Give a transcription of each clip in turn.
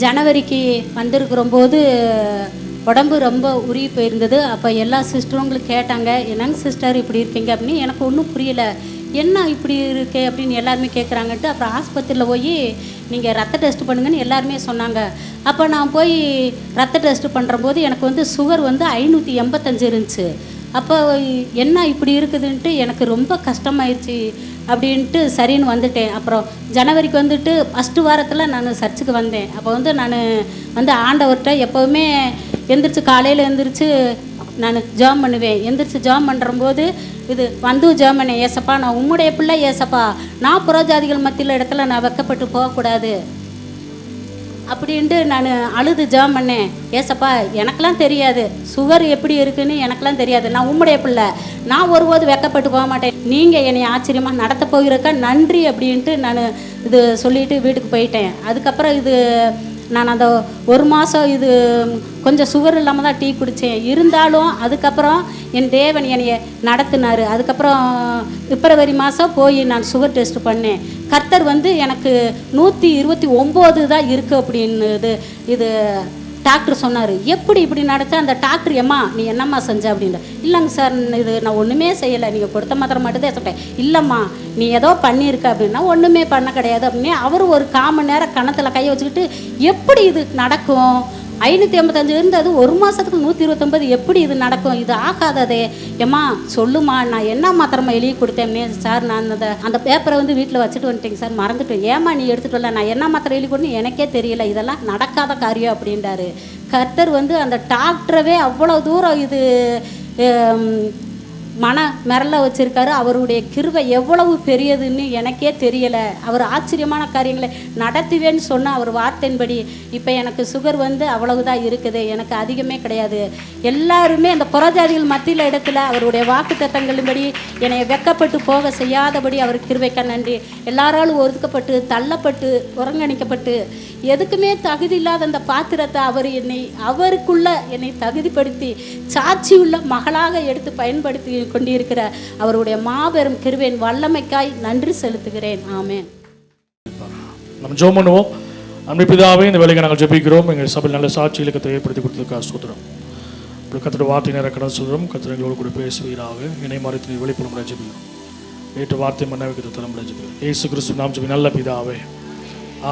ஜனவரிக்கு வந்திருக்கிற போது உடம்பு ரொம்ப உருகி போயிருந்தது. அப்போ எல்லா சிஸ்டருங்களும் கேட்டாங்க, என்னங்க சிஸ்டர் இப்படி இருக்கீங்க அப்படின்னு. எனக்கு ஒன்றும் புரியலை, என்ன இப்படி இருக்கே அப்படின்னு எல்லாருமே கேட்குறாங்கன்ட்டு. அப்புறம் ஆஸ்பத்திரியில் போய் நீங்கள் ரத்த டெஸ்ட் பண்ணுங்கன்னு எல்லாருமே சொன்னாங்க. அப்போ நான் போய் ரத்த டெஸ்ட் பண்ணுறம்போது எனக்கு வந்து சுகர் வந்து 585 இருந்துச்சு. அப்போ என்ன இப்படி இருக்குதுன்ட்டு எனக்கு ரொம்ப கஷ்டமாயிடுச்சு அப்படின்ட்டு சரின்னு வந்துட்டேன். அப்புறம் ஜனவரிக்கு வந்துட்டு ஃபஸ்ட்டு வாரத்தில் நான் சர்ச்சுக்கு வந்தேன். அப்போ வந்து நான் வந்து ஆண்டவர்கிட்ட எப்போவுமே எந்திரிச்சு காலையில் எந்திரிச்சு நான் ஜெபம் பண்ணுவேன். எந்திரிச்சு ஜெபம் பண்ணுறம்போது இது வந்து ஜெபம் பண்ணேன், ஏசப்பா நான் உம்முடைய பிள்ளை ஏசப்பா, நான் புறஜாதிகள் மத்தியில் இடத்துல நான் வெக்கப்பட்டு போகக்கூடாது அப்படின்ட்டு நான் அழுது ஜெபம் பண்ணேன். ஏசப்பா எனக்கெலாம் தெரியாது சுகர் எப்படி இருக்குன்னு, எனக்கெலாம் தெரியாது, நான் உம்முடைய பிள்ளை, நான் ஒருபோது வெக்கப்பட்டு போக மாட்டேன், நீங்கள் என்னை ஆச்சரியமாக நடத்த போகிறக்கா நன்றி அப்படின்ட்டு நான் இது சொல்லிவிட்டு வீட்டுக்கு போயிட்டேன். அதுக்கப்புறம் இது நான் அந்த ஒரு மாதம் இது கொஞ்சம் சுகர் இல்லாமல் தான் டீ குடித்தேன். இருந்தாலும் அதுக்கப்புறம் என் தேவன் என்னைய நடத்தினார். அதுக்கப்புறம் பிப்ரவரி மாதம் போய் நான் சுகர் டெஸ்ட் பண்ணேன். கர்த்தர் வந்து எனக்கு 129 தான் இருக்குது அப்படின்னு இது டாக்டர் சொன்னார். எப்படி இப்படி நடத்த அந்த டாக்டர், ஏம்மா நீ என்னம்மா செஞ்ச அப்படின்னு. இல்லைங்க சார் இது நான் ஒன்றுமே செய்யலை, நீங்கள் கொடுத்த மாத்திரம் மட்டும்தான் சாப்பிட்டேன். இல்லைம்மா நீ ஏதோ பண்ணியிருக்க அப்படின்னா, ஒன்றுமே பண்ண கிடையாது அப்படின்னு. அவர் ஒரு 1/4 மணி நேரம் கணத்தில் கையை வச்சுக்கிட்டு எப்படி இது நடக்கும், 585 இருந்தது ஒரு மாதத்துக்கு 129 எப்படி இது நடக்கும், இது ஆகாததே, ஏம்மா சொல்லுமா நான் என்ன மாத்திரமா எழுதி கொடுத்தேன்னே. சார் நான் அந்த பேப்பரை வந்து வீட்டில் வச்சுட்டு வந்துட்டேங்க சார், மறந்துட்டேன். ஏம்மா நீ எடுத்துகிட்டு வரல, நான் என்ன மாத்திரம் எழுதி கொடுன்னு எனக்கே தெரியல, இதெல்லாம் நடக்காத காரியம் அப்படின்றாரு. கர்த்தர் வந்து அந்த டாக்டரவே அவ்வளோ தூரம் இது மன மிரள வச்சுருக்காரு. அவருடைய கிருபை எவ்வளவு பெரியதுன்னு எனக்கே தெரியலை. அவர் ஆச்சரியமான காரியங்களை நடத்துவேன்னு சொன்ன அவர் வார்த்தையின்படி இப்போ எனக்கு சுகர் வந்து அவ்வளவுதான் இருக்குது, எனக்கு அதிகமே கிடையாது. எல்லாருமே அந்த புறஜாதிகள் மத்தியில் இடத்துல அவருடைய வாக்கு தத்தங்களின்படி என்னை வெக்கப்பட்டு போக செய்யாதபடி அவர் கிருபைக்க நன்றி. எல்லாராலும் ஒதுக்கப்பட்டு தள்ளப்பட்டு புறங்கணிக்கப்பட்டு எதுக்குமே தகுதி இல்லாத அந்த பாத்திரத்தை அவர் அவருக்குள்ள என்னை தகுதிப்படுத்தி சாட்சியுள்ள மகளாக எடுத்து பயன்படுத்தி கொண்டிருக்கிற அவருடைய மாபெரும் கிருபையின் வல்லமைக்காய் நன்றி செலுத்துகிறேன். ஆமென். நம்ம ஜெபம் பண்ணுவோம். அன்பு பிதாவே, இந்த வேலையை நாங்கள் ஜெபிக்கிறோம். எங்கள் சபையில் நல்ல சாட்சி இலக்கத்தை ஏற்படுத்தி கொடுத்ததுக்காக ஸ்தோத்திரம். கர்த்தருடைய வார்த்தை நேர கடந்து சொல்கிறோம். கர்த்தர் எங்களோடு கூட பேசுவீராக. இணை மரத்தில் வெளிப்படும் ஜெபிக்கிறோம். ஏற்ற வார்த்தை மன்னவைக்கு தலைமுறை ஜெபிக்கிறோம். இயேசு கிறிஸ்து நாம் ஜெபி நல்ல பிதாவே.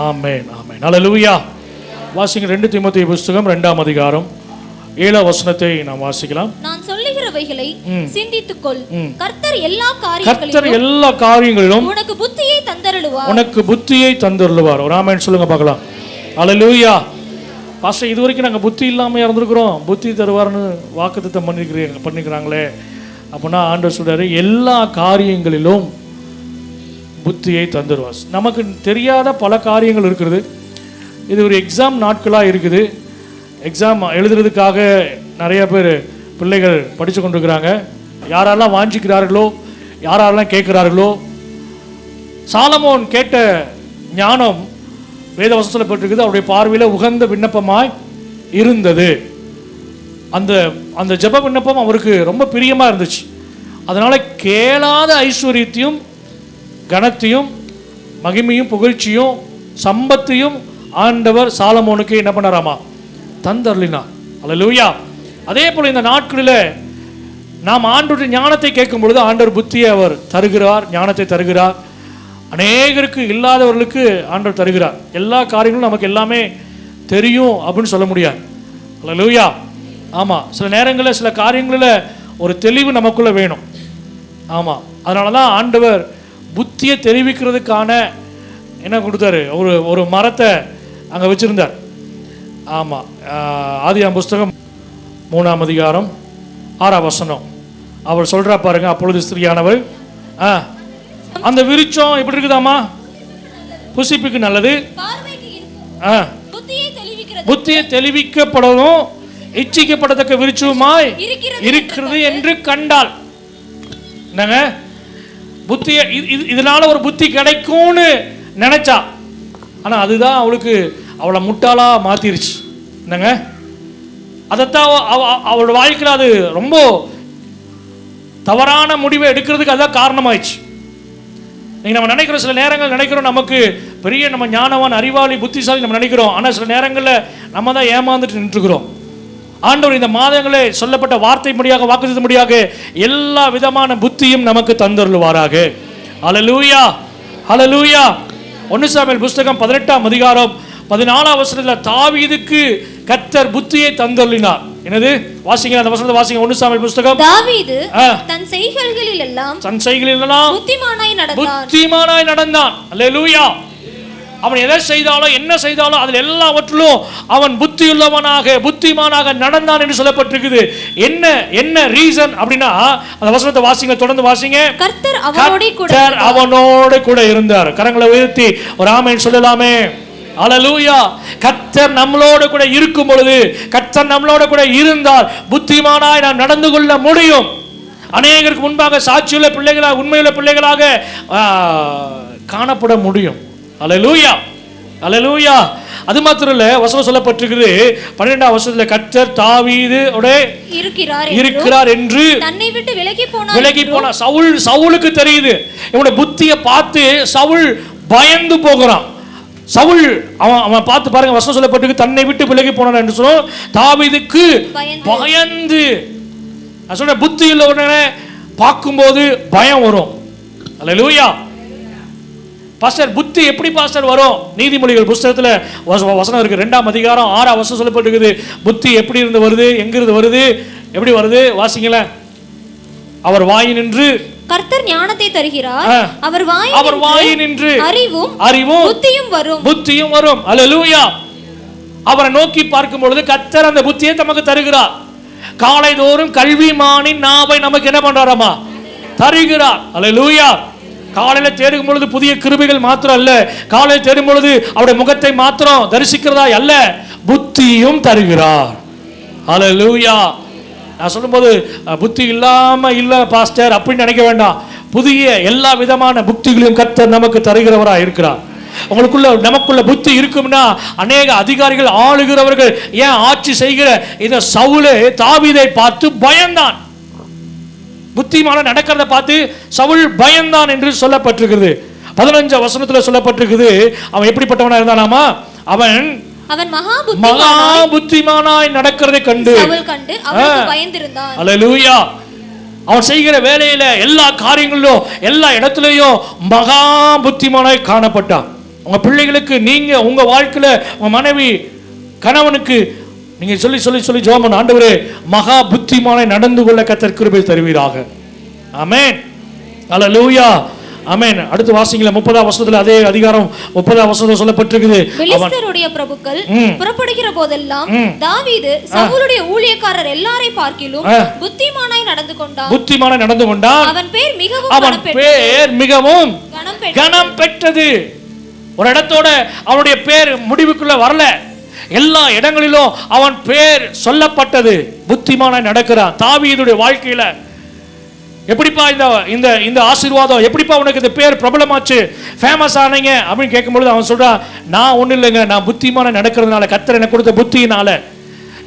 ஆமென் ஆமென். ஹல்லேலூயா. வாசிங்க 2 தீமோத்தேயு புத்தகம் 2ஆம் அதிகாரம் 7ஆம் வசனத்தை நாம் வாசிக்கலாம். நான் சொல்லுகிறவைகளை சிந்தித்துக்கொள். கர்த்தர் எல்லா காரியங்களிலும் உனக்கு புத்தியை தந்தருளுவார். உனக்கு புத்தியை தந்தருளுவார். ஒரு ஆமென் சொல்லுங்க பார்க்கலாம். ஹல்லேலூயா. பாஸ்டர் இதுவரைக்கும் நாங்கள் புத்தி இல்லாமல் இருந்திருக்கிறோம், புத்தி தருவார்னு வாக்குத்தத்தம் பண்ணிக்கிறாங்களே அப்படின்னா ஆண்டவர் சொல்றாரு எல்லா காரியங்களிலும் புத்தியை தந்துடுவார். நமக்கு தெரியாத பல காரியங்கள் இருக்கிறது. இது ஒரு எக்ஸாம் நாட்களாக இருக்குது. எக்ஸாம் எழுதுறதுக்காக நிறைய பேர் பிள்ளைகள் படித்து கொண்டிருக்கிறாங்க. யாரெல்லாம் வாஞ்சிக்கிறார்களோ, யாரெல்லாம் கேட்குறார்களோ. சாலமோன் கேட்ட ஞானம் வேத வசனத்தில் பெற்றிருக்குது. அவருடைய பார்வையில் உகந்த விண்ணப்பமாய் இருந்தது. அந்த ஜெப விண்ணப்பம் அவருக்கு ரொம்ப பிரியமாக இருந்துச்சு. அதனால் கேளாத ஐஸ்வர்யத்தையும் கனத்தையும் மகிமையும் புகழ்ச்சியும் சம்பத்தையும் ஆண்டவர் சாலமோனுக்கு என்ன பண்ணாராமா தந்தருளினார். அல்லேலூயா. அதே போல் இந்த நாட்களில் நாம் ஆண்டவருடைய ஞானத்தை கேட்கும் பொழுது ஆண்டவர் புத்தியை அவர் தருகிறார், ஞானத்தை தருகிறார். அநேகருக்கு இல்லாதவர்களுக்கு ஆண்டவர் தருகிறார். எல்லா காரியங்களும் நமக்கு எல்லாமே தெரியும் அப்படின்னு சொல்ல முடியாது. அல்லேலூயா. ஆமாம், சில நேரங்களில் சில காரியங்களில் ஒரு தெளிவு நமக்குள்ளே வேணும். ஆமாம், அதனால தான் ஆண்டவர் புத்தியை தெரிவிக்கிறதுக்கான என்ன கொடுத்தாரு, ஒரு மரத்தை அங்கே வச்சுருந்தார். ஆமாம், ஆதியாம் புஸ்தகம் 3ஆம் அதிகாரம் 6ஆம் வசனம் அவர் சொல்கிறா பாருங்க. அப்பொழுது ஸ்திரியானவள் அந்த விருட்சம் எப்படி இருக்குதாமா, புசிப்புக்கு நல்லது, புத்தியை தெளிவிக்கப்படவும் இச்சிக்கப்படத்தக்க விருட்சமாய் இருக்கிறது என்று கண்டாள். என்னங்க புத்திய இதனால ஒரு புத்தி கிடைக்கும்னு நினைச்சா, ஆனா அதுதான் அவளை முட்டாளா மாத்திருச்சு. என்னங்க அதைத்தான் அவளோட வாழ்க்கையில் அது ரொம்ப தவறான முடிவை எடுக்கிறதுக்கு அதான் காரணமாயிடுச்சு. நம்ம நினைக்கிறோம், சில நேரங்கள் நினைக்கிறோம் நமக்கு பெரிய நம்ம ஞானவான், அறிவாளி, புத்திசாலி நம்ம நினைக்கிறோம். ஆனால் சில நேரங்களில் நம்ம தான் ஏமாந்துட்டு நின்றுக்கிறோம். ஆண்டவர் இந்த மாதங்களே சொல்லப்பட்ட வார்த்தை முடியாக, வாக்குறுதி முடியாக எல்லா விதமான புத்தியும் நமக்கு தந்தருள்வாராக. ஹல்லேலூயா, ஹல்லேலூயா. 1 சாமுவேல் புஸ்தகம் 18ஆம் அதிகாரம் 14ஆம் வசனத்தில் தாவீதுக்கு கர்த்தர் புத்தியை தந்தருளினார். என்னது வாசிங்க, அந்த வசனத்தை வாசிங்க. 1 சாமுவேல் புஸ்தகம். தாவீது தன் செய்கைகளில் எல்லாம் புத்திமானாய் நடந்தான். அல்லேலூயா. அவன் எதை செய்தாலும் என்ன செய்தாலும் அதில் எல்லாவற்றிலும் அவன் புத்தியுள்ளவனாக, புத்திமானாக நடந்தான் என்று சொல்லப்பட்டிருக்குது. என்ன என்ன ரீசன் அப்படின்னா, அந்த வசனத்தை வாசிங்க, தொடர்ந்து வாசிங்க. கர்த்தர் அவனோடு கூட இருந்தார். கரங்களை உயர்த்தி ஒரு ஆமென் சொல்லலாமே. அல்லேலூயா. கர்த்தர் நம்மளோடு கூட இருக்கும் பொழுது, கர்த்தர் நம்மளோடு கூட இருந்தால் புத்திமானாய் நாம் நடந்து கொள்ள முடியும். அநேகருக்கு முன்பாக சாட்சியுள்ள பிள்ளைகளாக, உண்மையுள்ள பிள்ளைகளாக காணப்பட முடியும். அல்லேலூயா, அல்லேலூயா. அது மாத்திரம் இல்ல, வசனம் சொல்லப்பட்டிருக்குது 12ஆம் வசனத்துல கர்த்தர் தாவீதோட இருக்கிறார் என்று தன்னை விட்டு விலகி போனா. சவுலுக்கு தெரியுது. இவனுடைய புத்தியை பார்த்து சவுல் பயந்து போகிறான். சவுல் அவன் பார்த்து பாருங்க, வசனம் சொல்லப்பட்டிருக்கு தன்னை விட்டு விலகி போனான் என்று சொல்லும். தாவீதுக்கு பயந்து. நான் சொல்ற புத்தி இல்ல பார்க்கும்போது பயம் வரும். அல்லேலூயா. பாஸ்டர் புத்தி எப்படி பாஸ்டர் வரும்? நீதிமொழிகள் புஸ்தகத்துல வசனம் இருக்கு, 2ஆம் அதிகாரம் 6ஆம் வசனம் சொல்லப்பட்டிருக்குது. புத்தி எப்படி இருந்து வருது, எங்கிருந்து வருது, எப்படி வருது? வாசிங்கள. அவர் வாயினின்று கர்த்தர் ஞானத்தை தருகிறார், அவர் வாயினின்று அறிவும் புத்தியும் வரும். அல்லேலூயா. அவரை நோக்கி பார்க்கும் பொழுது கர்த்தர் அந்த புத்தியை நமக்கு தருகிறார். காலைதோறும் கல்விமானின் நாவை நமக்கு என்ன பண்றாராமா? தருகிறார். அல்லேலூயா. காலையில தேடும் பொழுது புதிய கிருபைகள் மாத்திரம் அல்ல, காலையில் தேடும் பொழுது அவருடைய முகத்தை மாத்திரம் தரிசிக்கிறதா அல்ல, புத்தியும் தருகிறார். ஹல்லேலூயா. நான் சொல்லும்போது புத்தி இல்லாம இல்ல பாஸ்டர் அப்படின்னு நினைக்க வேண்டாம். புதிய எல்லா விதமான புத்திகளையும் கர்த்தர் நமக்கு தருகிறவராக இருக்கிறார். உங்களுக்குள்ள நமக்குள்ள புத்தி இருக்கும்னா, அநேக அதிகாரிகள், ஆளுகிறவர்கள், ஏன் ஆட்சி செய்கிற இந்த சவுலே தாவீதை பார்த்து பயந்தான். புத்திமான நடக்கிறத பார்த்து சவுல் பயந்தான் என்று சொல்லப்பட்டிருக்கிறது. 15ஆம் வசனத்துல சொல்லப்பட்டிருக்குது, அவன் எப்படிப்பட்டவனா இருந்தானாமா? அவன் மகா புத்திமானாய் நடக்கிறதை கண்டு பயந்திருந்தான். அல்லேலூயா. அவன் செய்கிற வேலையில, எல்லா காரியங்களிலும், எல்லா இடத்துலயும் மகா புத்திமானாய் காணப்பட்டான். உங்க பிள்ளைகளுக்கு, நீங்க உங்க வாழ்க்கையில உங்க மனைவி, கணவனுக்கு நீங்க சொல்லி சொல்லி சொல்லி ஜெபம் பண்ண, ஆண்டவரே மகா புத்திமானாய் நடந்து கொள்ள கர்த்தர் கிருபை தருவீராக. ஆமென். அல்லேலூயா. ஆமென். அடுத்து வாசிங்களா 30ஆம் வசனத்துல, அதே அதிகாரம் 30ஆம் வசனத்துல சொல்லப்பட்டிருக்குது, பெலிஸ்தருடைய பிரபுக்கள் புறப்படுகிற போதெல்லாம் தாவீது சவுலுடைய ஊழியக்காரர் எல்லாரை பார்க்கிலும் புத்திமானாய் நடந்து கொண்டான். அவன் பேர் மிகவும் கனம் பெற்றது. ஒரு இடத்தோட அவனுடைய பேர் முடிவுக்குள்ள வரல, எல்லா இடங்களிலும் அவன் பேர் சொல்லப்பட்டது. புத்திமானாய் நடக்கிறான். தாவீதுடைய வாழ்க்கையில எப்படிப்பா இந்த இந்த ஆசீர்வாதம், எப்படிப்பா உனக்கு இந்த பேர் பிரபலமாச்சு, ஃபேமஸ் ஆனீங்க அப்படின்னு கேட்கும்பொழுது அவன் சொல்றான், நான் ஒன்றும் இல்லைங்க, நான் புத்திமானாய் நடக்கிறதுனால, கர்த்தர் எனக்கு கொடுத்த புத்தியினால.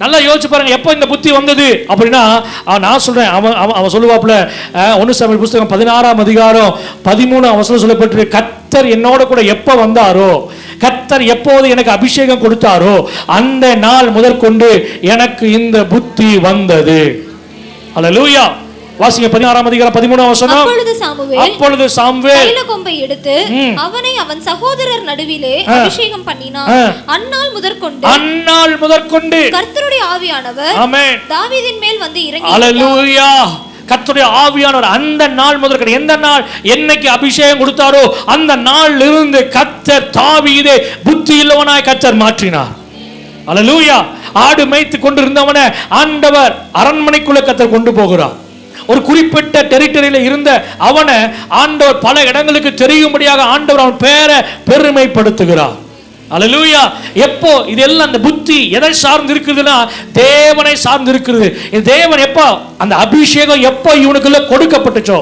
நல்லா யோசிச்சு பாருங்க, எப்போ இந்த புத்தி வந்தது அப்படின்னா, நான் சொல்றேன், அவன் சொல்லுவாப்புல 1 சாமுவேல் புஸ்தகம் 16ஆம் அதிகாரம் 13ஆம் வசனம் சொல்லப்பட்டிருக்கு, கர்த்தர் என்னோட கூட எப்போ வந்தாரோ, கர்த்தர் எப்போது எனக்கு அபிஷேகம் கொடுத்தாரோ அந்த நாள் முதற்கொண்டு எனக்கு இந்த புத்தி வந்தது. அல்லேலூயா. வாசிங்க 16ஆம் அதிகாரம் 13ஆம் வசனம். அப்பொழுது சாமுவேல் தைலக்கொம்பை எடுத்து அவனை அவன் சகோதரர் நடுவிலே அபிஷேகம் பண்ணினான். அந்நாள் முதற்கொண்டு கர்த்தருடைய ஆவியானவர் ஆமென் தாவீதின் மேல் வந்து இறங்கி. அல்லேலூயா. கர்த்தருடைய ஆவியானவர் அந்த நாள் முதற்கொண்டு, எந்த நாள் என்னைக்கு அபிஷேகம் கொடுத்தாரோ அந்த நாளில் இருந்து கர்த்தர் தாவீதை புத்தி இல்லவனாய் கர்த்தர் மாற்றினார். அல்லேலூயா. ஆடு மேய்த்து கொண்டிருந்தவனை ஆண்டவர் அரண்மனைக்குள்ள கர்த்தர் கொண்டு போகிறார். ஒரு குறிப்பிட்ட டெரிட்டரியில இருந்த அவனை ஆண்டவர் பல இடங்களுக்கு தெரியும்படியாக ஆண்டவர் அவன் பேரை பெருமைப்படுத்துகிறார். அல்லேலூயா. எப்போ இதெல்லாம் அந்த புத்தி எதை சார்ந்து இருக்குதுன்னா, தேவனை சார்ந்து இருக்குது. தேவன் எப்போ அந்த அபிஷேகம் எப்போ இவனுக்குள்ள கொடுக்கப்பட்டுச்சோ,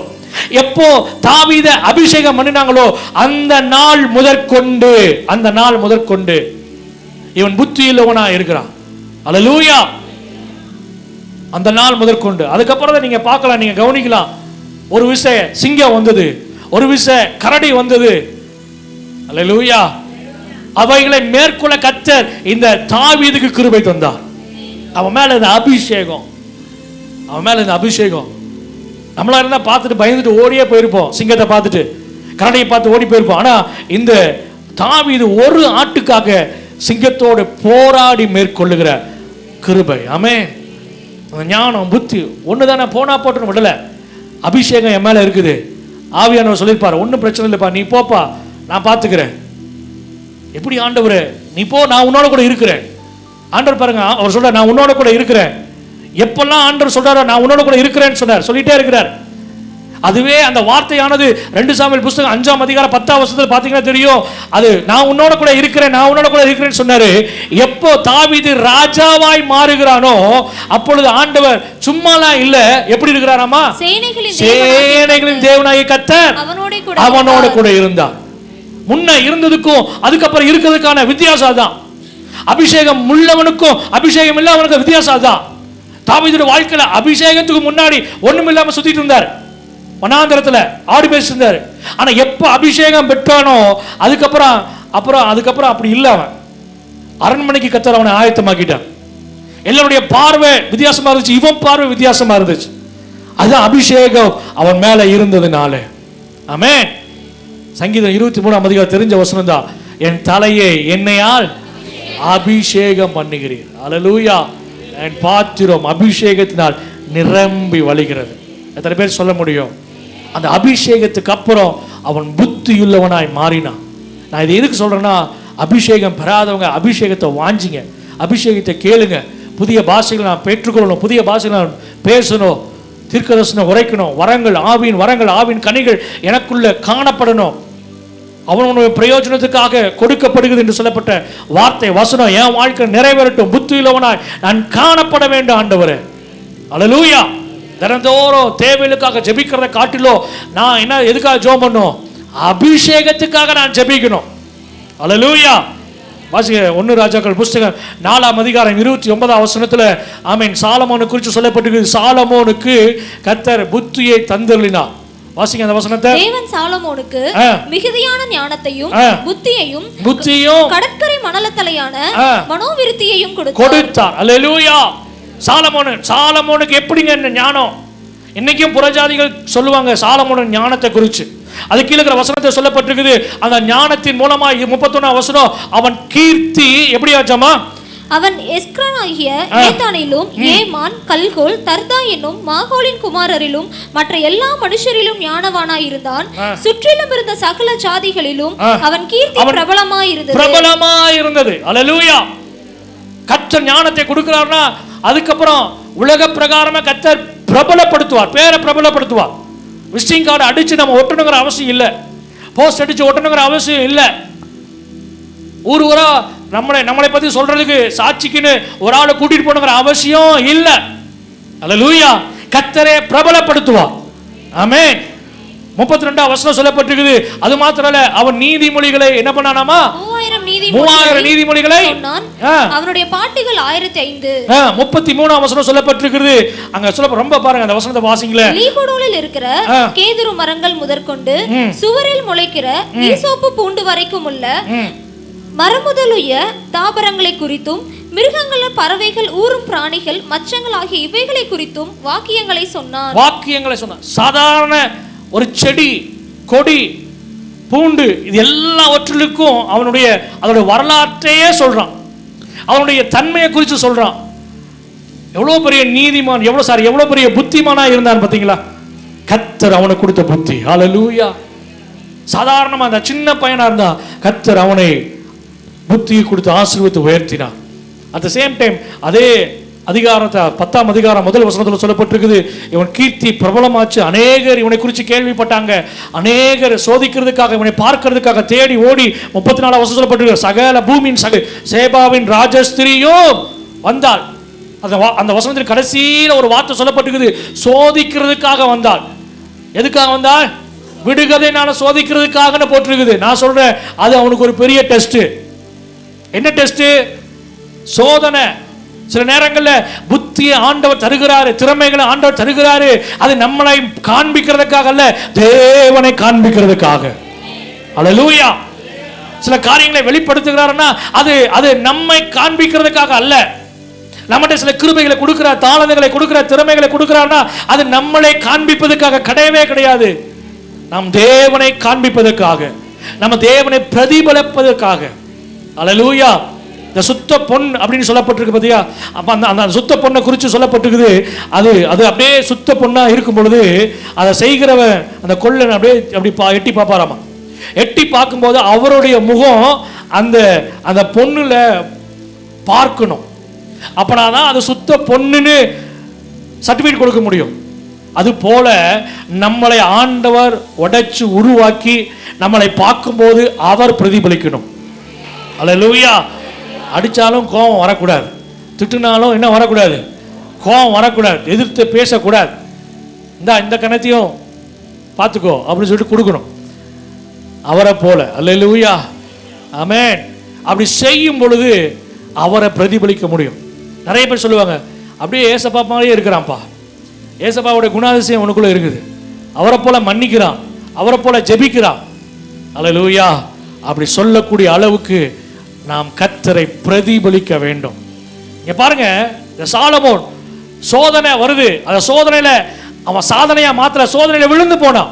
எப்போ தாவீதை அபிஷேகம் பண்ணினாங்களோ அந்த நாள் முதற்கொண்டு இவன் புத்தி இல்லவனா இருக்கிறான். அல்லேலூயா. அந்த நாள் முதற்கொண்டு. அதுக்கப்புறம் தான் நீங்க பார்க்கலாம், நீங்க கவனிக்கலாம், ஒரு விஷயம், சிங்கம் வந்தது, ஒரு விச கரடி வந்தது. அல்லேலூயா. அவைகளை மேற்கொள்ள கர்த்தர் இந்த தாவீதுக்கு கிருபை தந்தார். அவன் மேல இந்த அபிஷேகம், அவன் மேல இந்த அபிஷேகம். நம்மளா இருந்தா பார்த்துட்டு பயந்துட்டு ஓடியே போயிருப்போம், சிங்கத்தை பார்த்துட்டு கரடியை பார்த்து ஓடி போயிருப்போம். ஆனா இந்த தாவீது ஒரு ஆட்டுக்காக சிங்கத்தோடு போராடி மேற்கொள்ளுகிற கிருபை. ஆமென். ஞானம் புத்தி ஒண்ணுதானே, போனா போட்டு விடல. அபிஷேகம் என் மேல இருக்குது. ஆவியானவர் சொல்லியிருப்பார், ஒன்றும் பிரச்சனை இல்லைப்பா, நீ போப்பா, நான் பார்த்துக்கிறேன். எப்படி ஆண்டவரே, நீ போ, நான் உன்னோட கூட இருக்கிறேன். ஆண்டவர் பாருங்க, அவர் சொல்றார், நான் உன்னோட கூட இருக்கிறேன். எப்பெல்லாம் ஆண்டவர் சொல்றாரோ நான் உன்னோட கூட இருக்கிறேன்னு சொன்னார், சொல்லிட்டே இருக்கிறார். அதுவே அந்த வார்த்தையானது 2 சாமுவேல் புத்தகம் 5ஆம் அதிகாரம் 10ஆம் வசனத்தில் பார்த்தீங்கன்னா தெரியும். அது நான் உன்னோட கூட இருக்கிறேன், நான் உன்னோட கூட இருக்கிறேன்னு சொன்னாரு. எப்போ தாவீது ராஜாவாய் மாறுகிறானோ அப்பொழுது ஆண்டவர் சும்மாலாம் இல்ல, எப்படி இருக்கிறாராமா? சேனைகளின் தேவனாகிய கர்த்தர் அவனோட கூட இருந்தார். முன்ன இருந்ததுக்கும் அதுக்கப்புறம் இருக்கிறதுக்கான வித்தியாசம் தான். அபிஷேகம் உள்ளவனுக்கும் அபிஷேகம் இல்லாதவனுக்கும் வித்தியாசம் தான். தாவீதுடைய வாழ்க்கையில அபிஷேகத்துக்கு முன்னாடி ஒண்ணும் இல்லாம சுத்திட்டு இருந்தார், வனாந்தரத்துல ஆடி பேசிட்டு இருந்தார். ஆனா எப்ப அபிஷேகம் பெற்றானோ அதுக்கப்புறம் அப்படி இல்ல. அவன் அரண்மனைக்கு கர்த்தர் அவனை ஆயத்தமாக்கிட்டான். எல்லாருடைய பார்வை வித்தியாசமா இருந்துச்சு, இவன் பார்வை வித்தியாசமா இருந்துச்சு. அதுதான் அபிஷேகம் அவன் மேல இருந்ததுனால. ஆமென். சங்கீதம் 23ஆம் அதிகாரம் தெரிஞ்ச வசனம் தான், என் தலையை எண்ணெயால் அபிஷேகம் பண்ணுகிறீர். அல்லேலூயா. என் பாத்திரம் அபிஷேகத்தினால் நிரம்பி வழிகிறது. எத்தனை பேர் சொல்ல முடியும்? அந்த அபிஷேகத்துக்கு அப்புறம் அவன் புத்தியுள்ளவனாய் மாறினான். நான் இதை எதுக்கு சொல்றேன்னா, அபிஷேகம் பெறாதவங்க அபிஷேகத்தை வாஞ்சிங்க, அபிஷேகத்தை கேளுங்க. புதிய பாஷைகளை நான் பெற்றுக்கொள்ளணும், புதிய பாஷைகளை நான் பேசணும், தீர்க்கதரிசனம் உரைக்கணும், வரங்கள் ஆவின் கனிகள் எனக்குள்ள காணப்படணும். அவனுடைய பிரயோஜனத்துக்காக கொடுக்கப்படுகிறது என்று சொல்லப்பட்ட வார்த்தை வசனம் என் வாழ்க்கை நிறைவேறட்டும், புத்தியுள்ளவனாய் நான் காணப்பட வேண்டும் ஆண்டவரே. அல்லேலூயா. தினந்தோறும் தேவைகளுக்காக ஜெபிக்கிறத காட்டிலோ நான் என்ன எதுக்காக ஜெபம் பண்ணணும்? அபிஷேகத்துக்காக நான் ஜெபிக்கணும். அல்லேலூயா. வாசிங்க 1 ராஜாக்கள் புத்தகம் 4ஆம் அதிகாரம் 29ஆம் வசனத்துல ஆமென், சாலமோனை குறித்து சொல்லப்பட்டிருக்கு. சாலமோனுக்கு கர்த்தர் புத்தியை தந்தருளினார். வாசிங்க அந்த வசனத்தை. தேவன் சாலமோனுக்கு மிகுதியான ஞானத்தையும் புத்தியையும் கடற்கரை மணலத்தலையான மனோவிருத்தியையும் கொடுத்தார். அல்லேலூயா. சாலமோனுக்கு எப்படிங்க இந்த ஞானம்? இன்னைக்கும் புறஜாதிகள் சொல்லுவாங்க சாலமோனின் ஞானத்தை குறித்து. அது கீழே இருக்கிற வசனத்தை சொல்லப்பட்டிருக்குது. அந்த ஞானத்தின் மூலமா 31ஆம் வசனம், அவன் கீர்த்தி எப்படி ஆச்சாமா? அவன் எஸ்கிரானாகிய ஏத்தானிலும் ஏமான் கல்கோல் தர்தா என்னும் மாகோலின் குமாரரிலும் மற்ற எல்லா மனுஷரிலும் ஞானவானாய் இருந்தான். சுற்றிலும் இருந்த சகல ஜாதிகளிலும் அவன் கீர்த்தி பிரபலமாய் இருந்தது. அல்லேலூயா. கர்த்தர் ஞானத்தை கொடுக்கிறார்னா அதுக்கப்புறம் உலக பிரகாரமா கர்த்தர் பிரபலப்படுத்துவார், பேரை பிரபலப்படுத்துவார். விசிட்டிங் கார்டு அடிச்சு நம்ம ஒட்டணுங்கிற அவசியம் இல்லை, போஸ்ட் அடிச்சு ஒட்டணுங்கிற அவசியம் இல்லை. ஊரா நம்மளை பத்தி சொல்றதுக்கு சாட்சிக்குன்னு ஒரு ஆளை கூட்டிட்டு போனுங்கிற அவசியம் இல்லை. அல்லேலூயா. கர்த்தரே பிரபலப்படுத்துவார். ஆமென். 32ஆம் வசனம் சொல்லப்பட்டிருக்குது. அது மாத்திரம் இல்ல, அவன் நீதிமொழிகளை என்ன பண்ணானாமா? 3000 நீதிமொழிகளை சொன்னான். அவனுடைய பாட்டுகள் 1005. 33ஆம் வசனம் சொல்லப்பட்டிருக்குது. அங்க சொல்ல ரொம்ப பாருங்க அந்த வசனத்தை வாசிங்களே. லீபனோனில் இருக்கிற கேதுரு மரங்கள் முதற்கொண்டு சுவரில் முளைக்கிற ஈசோப்பு பூண்டு வரைக்கும் உள்ள மரமுதலுய தாவரங்களை குறித்தும் மிருகங்கள் பறவைகள் ஊரும் பிராணிகள் மச்சங்கள் ஆகிய இவைகளை குறித்தும் வாக்கியங்களை சொன்னான். சாதாரண ஒரு செடி கொடி பூண்டு இது எல்லாவற்றிற்கும் அதனுடைய வரலாற்றையே சொல்றான், அவனுடைய தன்மையை குறித்து சொல்றான். எவ்வளவு பெரிய நீதிமான், எவ்வளவு பெரிய புத்திமானா இருந்தான் பாத்தீங்களா? கர்த்தர் அவனுக்கு கொடுத்த புத்தி. ஹல்லேலூயா. சாதாரணமா அந்த சின்ன பையனா இருந்தா கர்த்தர் அவனை புத்தியை கொடுத்து ஆசீர்வதித்து உயர்த்தினார். அட் த சேம் டைம் அதே அதிகாரத்தை 10ஆம் அதிகாரம் முதல் வசனத்தில் சொல்லப்பட்டிருக்குது. இவன் கீர்த்தி பிரபலமாச்சு. அநேகர் இவனை குறித்து கேள்விப்பட்டாங்க. அநேகர் சோதிக்கிறதுக்காக இவனை பார்க்கிறதுக்காக தேடி ஓடி 34ஆம் வசனம் சொல்லப்பட்டிருக்கு. சகல பூமியின் சேபாவின் ராஜஸ்திரியும் வந்தாள். அந்த வசனத்தில் கடைசியில் ஒரு வார்த்தை சொல்லப்பட்டிருக்குது, சோதிக்கிறதுக்காக வந்தாள். எதுக்காக வந்தாள்? விடுகதை நான் சோதிக்கிறதுக்காக போட்டிருக்குது. நான் சொல்றேன் அது அவனுக்கு ஒரு பெரிய டெஸ்ட். என்ன டெஸ்ட்? சோதனை. சில நேரங்களில் புத்தியை ஆண்டவர் தருகிறாரு, திறமைகளை ஆண்டவர் தருகிறாரு. அது நம்மளை காண்பிக்கிறதுக்காக அல்ல, தேவனை காண்பிக்கிறதுக்காக. அல்லேலூயா. சில காரியங்களை வெளிப்படுத்துகிறாருன்னா அது நம்மை காண்பிக்கிறதுக்காக அல்ல. நம்மகிட்ட சில கிருபைகளை கொடுக்கிறார், தாளந்துகளை கொடுக்கிறார், திறமைகளை கொடுக்கிறார்னா அது நம்மளை காண்பிப்பதற்காக கிடையவே கிடையாது. நம் தேவனை காண்பிப்பதற்காக, நம்ம தேவனை பிரதிபலிப்பதற்காக. அல்லேலூயா. இந்த சுத்த பொன் அப்படின்னு சொல்லப்பட்டிருக்கு பார்த்தியா? அப்போ அந்த சுத்த பொண்ணை குறித்து சொல்லப்பட்டிருக்குது. அது அப்படியே சுத்த பொண்ணா இருக்கும் பொழுது அதை செய்கிறவன் அந்த கொள்ளன் அப்படி எட்டி பார்ப்பாராமா. எட்டி பார்க்கும்போது அவருடைய முகம் அந்த பொண்ணுல பார்க்கணும். அப்பனா தான் அது சுத்த பொண்ணுன்னு சர்டிஃபிகேட் கொடுக்க முடியும். அது போல நம்மளை ஆண்டவர் உடைச்சு உருவாக்கி நம்மளை பார்க்கும்போது அவர் பிரதிபலிக்கணும். அல்லேலூயா. அடித்தாலும் கோபம் வரக்கூடாது, திட்டுனாலும் என்ன வரக்கூடாது, கோபம் வரக்கூடாது, எதிர்த்து பேசக்கூடாது. இந்த கணத்தையும் பார்த்துக்கோ அப்படின்னு சொல்லிட்டு கொடுக்கணும் அவரை போல. அல்லேலூயா. ஆமென். அப்படி செய்யும் பொழுது அவரை பிரதிபலிக்க முடியும். நிறைய பேர் சொல்லுவாங்க, அப்படியே ஏசப்பா மாதிரியே இருக்கிறான்ப்பா, ஏசப்பாவுடைய குணாதிசயம் உனக்குள்ள இருக்குது, அவரை போல மன்னிக்கிறான், அவரை போல ஜெபிக்கிறான். அல்லேலூயா. அப்படி சொல்லக்கூடிய அளவுக்கு நாம் கர்த்தரை பிரதிபலிக்க வேண்டும். இங்க பாருங்க, இந்த சாலமோன் சோதனை வருது, அந்த சோதனையில அவன் சாதனையா மாத்திர சோதனையில விழுந்து போனான்.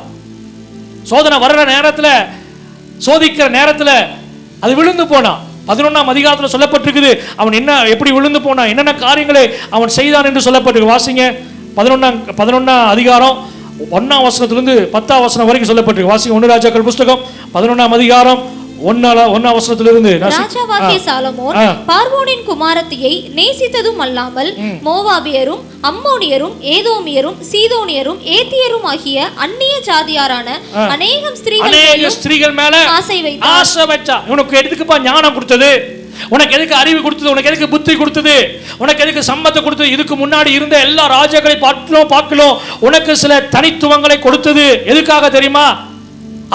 சோதனை வர்ற நேரத்தில், சோதிக்கிற நேரத்தில் அது விழுந்து போனான். 11ஆம் அதிகாரத்தில் சொல்லப்பட்டிருக்குது அவன் எப்படி விழுந்து போனான், என்னென்ன காரியங்களை அவன் செய்தான் என்று சொல்லப்பட்டிருக்கு. வாசிங்க 11ஆம் அதிகாரம் 1ஆம் வசனத்திலிருந்து 10ஆம் வசனம் வரைக்கும் சொல்லப்பட்டிருக்கு. வாசிங்க 1 ராஜாக்கள் புஸ்தகம் 11ஆம் அதிகாரம் 1ஆம் வசனத்திலிருந்து. ராஜாவாகிய சாலமோன் பார்வோனின் குமாரத்தியை நேசித்ததும் அல்லாமல் மோவாபியரும் அம்மோனியரும் ஏதோமியரும் சீதோனியரும் ஏத்தியரும் ஆகிய அந்நிய ஜாதியாரான அநேகம் ஸ்திரீகள் மேல ஆசை வச்சா. உனக்கு எதுக்குப்பா ஞானம் கொடுத்தது, உனக்கு எதுக்கு அறிவு கொடுத்தது, உனக்கு எதுக்கு புத்தி கொடுத்தது, உனக்கு எதுக்கு சம்பத்தை கொடுத்தது? இதுக்கு முன்னாடி இருந்த எல்லா ராஜாக்களை பார்க்கலாம் உனக்கு சில தனித்துவங்களை கொடுத்தது எதுக்காக தெரியுமா?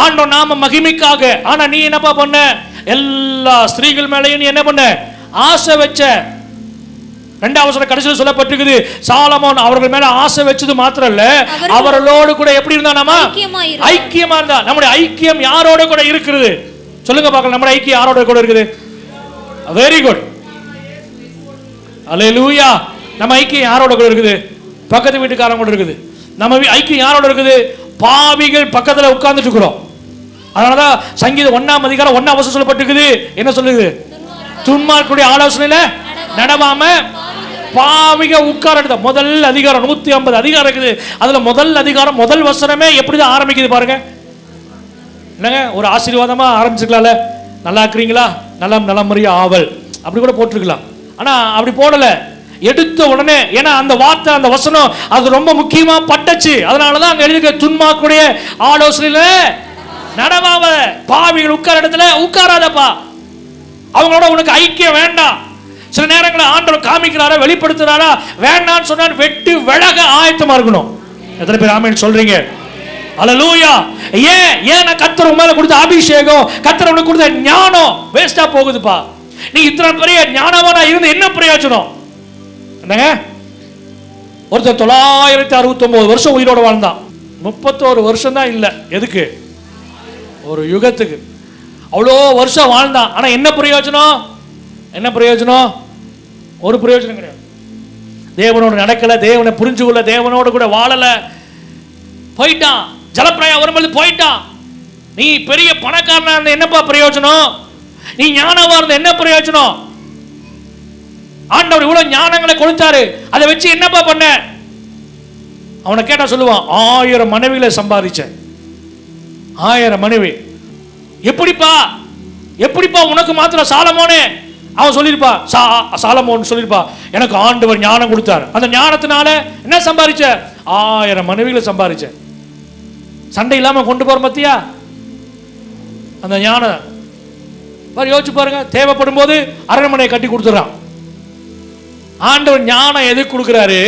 ஆண்டவர் நாம மகிமைக்காக. ஆனா நீ என்னப்பா பண்ண, எல்லா ஸ்திரீகள் மேலையும் நீ என்ன பண்ண, ஆசை வச்ச. 2ஆம் வசனம் கடைசியில் சொல்லப்பட்டிருக்குது, சாலமோன் அவர்கள் மேல ஆசை வச்சது மாத்திரம் இல்ல, அவர்களோடு கூட எப்படி இருந்தானாமா, ஐக்கியமா இருந்தா. நம்முடைய ஐக்கியம் யாரோட கூட இருக்கிறது சொல்லுங்க பார்க்கலாம். நம்முடைய ஐக்கியம் யாரோட கூட இருக்குது? Very good. அல்லேலூயா. நம்ம ஐக்கியம் யாரோட கூட இருக்குது? பக்கத்து வீட்டுக்காரங்க கூட இருக்குது. நம்ம ஐக்கியம் யாரோட இருக்குது? பாவிகள் பக்கத்துல உட்கார்ந்துட்டு இருக்கிறோம். அதனாலதான் சங்கீதம் 1ஆம் அதிகாரம் 1ஆம் வசனம் சொல்லப்பட்டிருக்குது. என்ன சொல்லுது? துன்மார்க்குடைய ஆலோசனையில நடவாம பாவிக உட்கார. முதல் அதிகாரம் 150 அதிகாரம் இருக்குது. அதுல முதல் அதிகாரம் முதல் வசனமே எப்படிதான் ஆரம்பிக்குது பாருங்க. என்னங்க, ஒரு ஆசீர்வாதமா ஆரம்பிச்சுக்கலாம்ல, நல்லா இருக்கிறீங்களா, நலமறிய ஆவல் அப்படி கூட போட்டிருக்கலாம். ஆனா அப்படி போடல, எடுத்த உடனே. ஏன்னா அந்த வார்த்தை, அந்த வசனம் அது ரொம்ப முக்கியமா பட்டுச்சு. அதனாலதான் அங்க எழுதிக்க, துன்மார்க்குடைய ஆலோசனையில நடவாம பாவிகள் உட்கார இடத்துல உட்காராதப்பா. அவங்களோட உனக்கு ஐக்கியம் வேண்டாம். சில நேரங்களில் ஆண்டவர் காமிக்கிறாரா, வெளிப்படுத்துறாரா, வேண்டான்னு சொன்னா வெட்டு விலக ஆயத்தமா இருக்கணும். எத்தனை பேர் ஆமென் சொல்றீங்க? அல்லேலூயா. ஏன் கர்த்தர் மேல கொடுத்த அபிஷேகம், கர்த்தர் உனக்கு கொடுத்த ஞானம் வேஸ்டா போகுதுப்பா. நீ இத்தனை பெரிய ஞானவானா இருந்து என்ன பிரயோஜனம்? என்னங்க, ஒருத்தர் 969 வருஷம் உயிரோட வாழ்ந்தான். 31 வருஷம் தான் இல்லை. எதுக்கு? ஒரு யுகத்துக்கு. அவ்வளோ வருஷம் வாழ்ந்தான். ஆனா என்ன பிரயோஜனம்? என்ன பிரயோஜனம்? ஒரு பிரயோஜனம் கிடையாது. தேவனோட நடக்கல, தேவனை புரிஞ்சு கொள்ள, தேவனோட கூட வாழல, போயிட்டான். ஜலப்பிரளயம் வரும்போது போயிட்டான். நீ பெரிய பணக்காரனா இருந்த என்னப்பா பிரயோஜனம்? நீ ஞானமா இருந்த என்ன பிரயோஜனம்? ஆண்டவர் இவ்வளவு ஞானங்களை கொடுத்தாரு, அதை வச்சு என்னப்பா பண்ண? அவனை கேட்டா சொல்லுவான், 1000 மனைவிகளை சம்பாதிச்சேன். 1000 மனைவி. எப்படிப்பா உனக்கு மாத்திரம் சாலமோனே? அவன் சொல்லிருப்பா, சாலமோன் சொல்லிருப்பா, எனக்கு ஆண்டவர் ஞானம் கொடுத்தார், அந்த ஞானத்தினால என்ன சம்பாதிச்ச? 1000 மனைவிகளை சம்பாதிச்ச. சண்டை இல்லாம கொண்டு போற பத்தியா அந்த ஞானம்? யோசிச்சு பாருங்க. தேவைப்படும் போது அரண்மனையை கட்டி கொடுத்துறான். ஆண்டவர் ஞானம் எதுக்கு கொடுக்கிறாரு?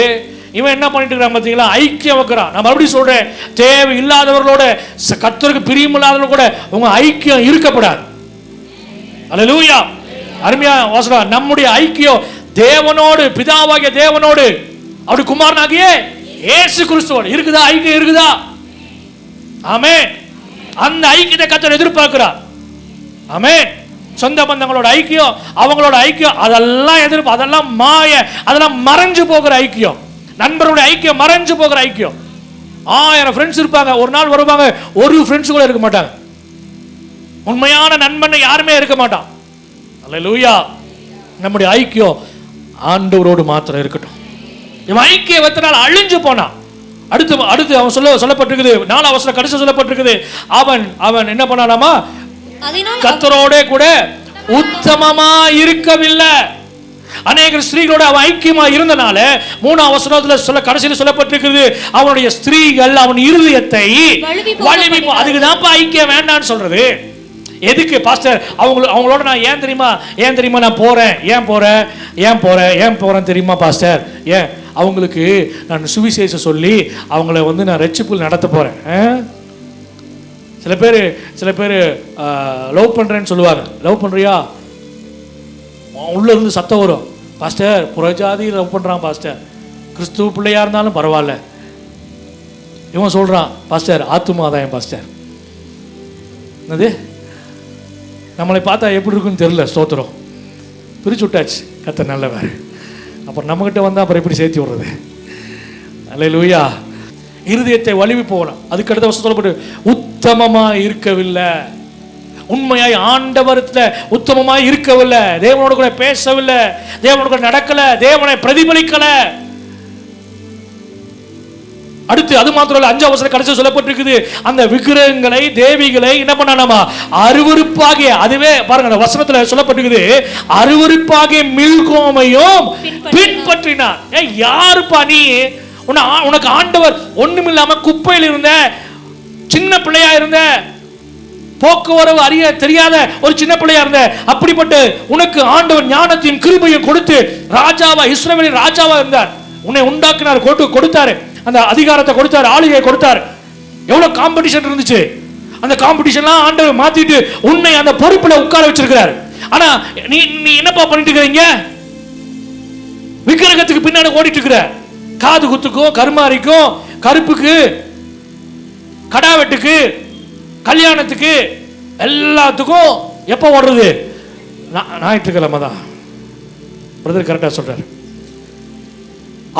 இவன் என்ன பண்ணிட்டு இருக்கிறான் பார்த்தீங்களா? ஐக்கியம் வைக்கிறான். நான் மறுபடியும் சொல்றேன், தேவை இல்லாதவர்களோட, கர்த்தருக்கு பிரியமில்லாதவர்கள் கூட உங்க ஐக்கியம் இருக்கப்படாது. அல்லேலூயா. அருமையா வாசகா, நம்முடைய ஐக்கியம் தேவனோடு, பிதாவாகிய தேவனோடு, அவருடைய குமாரனாகிய இயேசு கிறிஸ்துவோடு இருக்குதா? ஐக்கியம் இருக்குதா? ஆமென். அந்த ஐக்கியத்தை கர்த்தர் எதிர்பார்க்கிறார். ஆமென். சொந்த பந்தங்களோட ஐக்கியம், அவங்களோட ஐக்கியம், அதெல்லாம் அதெல்லாம் மாய, அதெல்லாம் மறைஞ்சு போகிற ஐக்கியம். நண்பர்களுடைய ஐக்கியம் மறைஞ்சு போகிற ஐக்கியம். 1000 ஃப்ரெண்ட்ஸ் இருப்பாங்க, ஒரு நாள் வருவாங்க, ஒரு ஃப்ரெண்ட்ஸ் கூட இருக்க மாட்டாங்க. உண்மையான நண்பன் யாருமே இருக்க மாட்டான். அல்லேலூயா. நம்முடைய ஐக்கியம் ஆண்டவரோடு மாத்திரம் இருக்கட்டும். இவன் ஐக்கியத்தினால் அழிஞ்சு போனான். அடுத்து அவன் சொல்லப்பட்டிருக்குது, 4 வசனம் கடைசி சொல்லப்பட்டிருக்குது, அவன் என்ன பண்ணானாமா? கர்த்தரோட கூட உத்தமமா இருக்கவில்லை. அநேக ஸ்திரீகளோட அவன் ஐக்கியமா இருந்தனால 3 வசனத்துல கடைசியில் சொல்லப்பட்டிருக்கிறது, அவனுடைய ஸ்திரீகள் அவன் இருதயத்தை வலிமை. அதுக்குதான்ப்பா ஐக்கியம் வேண்டான்னு சொல்றது. எதுக்கு பாஸ்டர்? அவங்களோட நான் ஏன் தெரியுமா நான் போறேன்? ஏன் போறேன் தெரியுமா பாஸ்டர்? ஏன்? அவங்களுக்கு நான் சுவிசேஷம் சொல்லி அவங்கள நான் ரட்சிப்புல் நடத்த போறேன். சில பேர் லவ் பண்றேன்னு சொல்லுவாங்க. லவ் பண்றியா? உள்ள இருந்து சத்தம் வரும், பாஸ்டர் புறஜாதி லவ் பண்றான் பாஸ்டர், கிறிஸ்துவ பிள்ளையா இருந்தாலும் பரவாயில்ல. இவன் சொல்றான், பாஸ்டர் ஆத்துமாதாயம் பாஸ்டர். என்னது? நம்மளை பார்த்தா எப்படி இருக்குன்னு தெரியல. ஸ்தோத்திரம், பிரிச்சு விட்டாச்சு. கர்த்தர் நல்லவர். அப்புறம் நம்மகிட்ட வந்தால் அப்புறம் எப்படி சேர்த்து விடுறது? அல்லேலூயா. இருதயத்தை வலிமை போகணும். அதுக்கு அடுத்த வருஷம் சொல்லப்பட்டு உத்தமமாக இருக்கவில்லை. உண்மையாய் ஆண்டவரத்தில் உத்தமமாய் இருக்கவில்லை. தேவனோடு கூட பேசவில்லை, தேவனோடு கூட நடக்கல, தேவனை பிரதிபலிக்கல. அடுத்து அது மாத்திரம் இல்ல, 5 வசனம் கடைசி சொல்லப்பட்டிருக்குது, அந்த விக்கிரகங்களை தேவிகளை என்ன பண்ணானாமா? அருவருப்பாகிய, அதுவே பாருங்க அந்த வசனத்துல சொல்லப்பட்டிருக்குது, அருவருப்பாகிய மில்கோமையும் பின்பற்றினான். யாருப்பா நீ? உனக்கு ஆண்டவர் ஒண்ணுமில்லாம குப்பையில் இருந்த சின்ன பிள்ளையா இருந்த, போக்குவரவு அறிய தெரியாத ஒரு சின்ன பிள்ளையா இருந்த, அப்படிப்பட்ட உனக்கு ஆண்டவர் ஞானத்தையும் கிருபையும் கொடுத்து ராஜாவா, இஸ்ரவேலின் ராஜாவா இருந்தார். உன்னை உண்டாக்கினார், கொடுத்தாரு, அந்த அதிகாரத்தை கொடுத்தாரு, ஆளுகையை கொடுத்தாரு. எவ்வளவு காம்படிஷன் இருந்துச்சு. அந்த காம்படிஷன்லாம் ஆண்டவர் மாத்திட்டு உன்னை அந்த பொறுப்புல உட்கார வச்சிருக்கிறார். ஆனா நீ என்னப்பா பண்ணிட்டு இருக்கிறீங்க? விக்கிரகத்துக்கு பின்னாடி ஓடிட்டு இருக்கிற. காது குத்துக்கும், கருமாரிக்கும், கருப்புக்கு, கடாவெட்டுக்கு, கல்யாணத்துக்கு, எல்லாத்துக்கும் எப்போ ஓடுறது? ஞாயிற்றுக்கிழமை தான். பிரதர் கரெக்டா சொல்றாரு.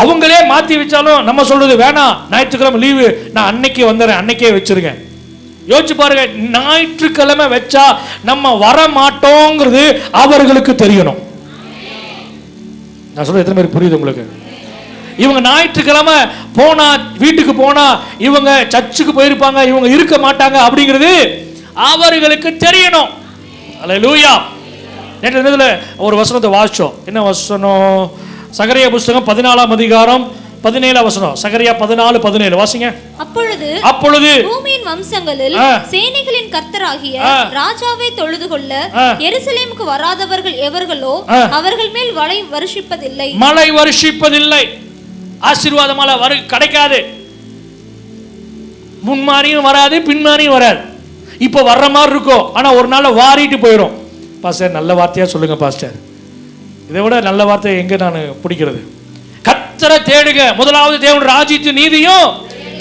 அவங்களே மாத்தி வச்சாலும் நம்ம சொல்றது வேணாம், ஞாயிற்றுக்கிழமை லீவு, நான் அன்னைக்கே வந்துடுறேன், அன்னைக்கே வச்சிருங்க. யோசிச்சு பாருங்க, ஞாயிற்றுக்கிழமை வச்சா நம்ம வர மாட்டோங்கிறது அவர்களுக்கு தெரியணும். நான் சொல்றது எத்தனை பேருக்கு புரியுது உங்களுக்கு? இவங்க ஞாயிற்றுக்கிழமை போனா, வீட்டுக்கு போனா இவங்க சர்ச்சுக்கு போயிருப்பாங்க, இவங்க இருக்க மாட்டாங்க அப்படிங்கிறது அவர்களுக்கு தெரியணும். அல்லேலூயா. நேற்று தினத்துல ஒரு வசனத்தை வாசிச்சோம். என்ன வசனம்? சகரியா புஸ்தகம் 14ஆம் அதிகாரம் 17ஆம் வசனம். சகரியா 14:17 வாசிங்க. அப்பொழுது பூமியின் வம்சங்களில் சேனைகளின் கர்த்தராகிய ராஜாவை தொழுது கொள்ள எருசலேமுக்கு வராதவர்கள் எவர்களோ அவர்கள் மேல் மழை வருஷிப்பதில்லை. ஆசீர்வாதமால கிடைக்காது. முன்மாரியும் வராது, பின்மாரியும் வராது. இப்ப வர்ற மாதிரி இருக்கும், ஆனா ஒரு நாள் வாரிட்டு போயிடும். பாஸ்டர் நல்ல வார்த்தையா சொல்லுங்க பாஸ்டர். இதை விட நல்ல வார்த்தை எங்க நான் பிடிக்கிறது? கர்த்தரை தேடுங்க, முதலாவது தேவன் ராஜ்யத்தின் நீதியும்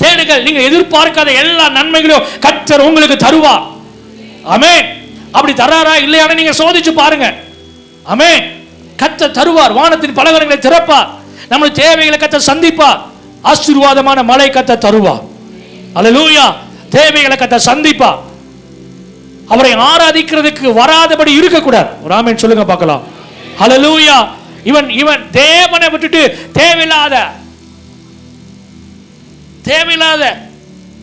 தேடுங்க. நீங்க எதிர்பார்க்காத எல்லா நன்மைகளையும் கர்த்தர் உங்களுக்கு தருவார். ஆமென். அப்படி தராரா இல்லையான்னு நீங்க சோதிச்சு பாருங்க. ஆமென். கர்த்தர் தருவார். வானத்தின் பலகரங்களை திறப்பார். நம்முடைய தேவைகளை கர்த்தர் சந்திப்பார். ஆசீர்வாதமான மழை கர்த்தர் தருவார். அல்லேலூயா. தேவைகளை கர்த்தர் சந்திப்பார். அவரை ஆராதிக்கிறதுக்கு வராதபடி இருக்கக்கூடாது. ஒரு ஆமென் சொல்லுங்க பார்க்கலாம். ஹல்லேலூயா. இவன் தேவனை விட்டுட்டு தேவையில்லாத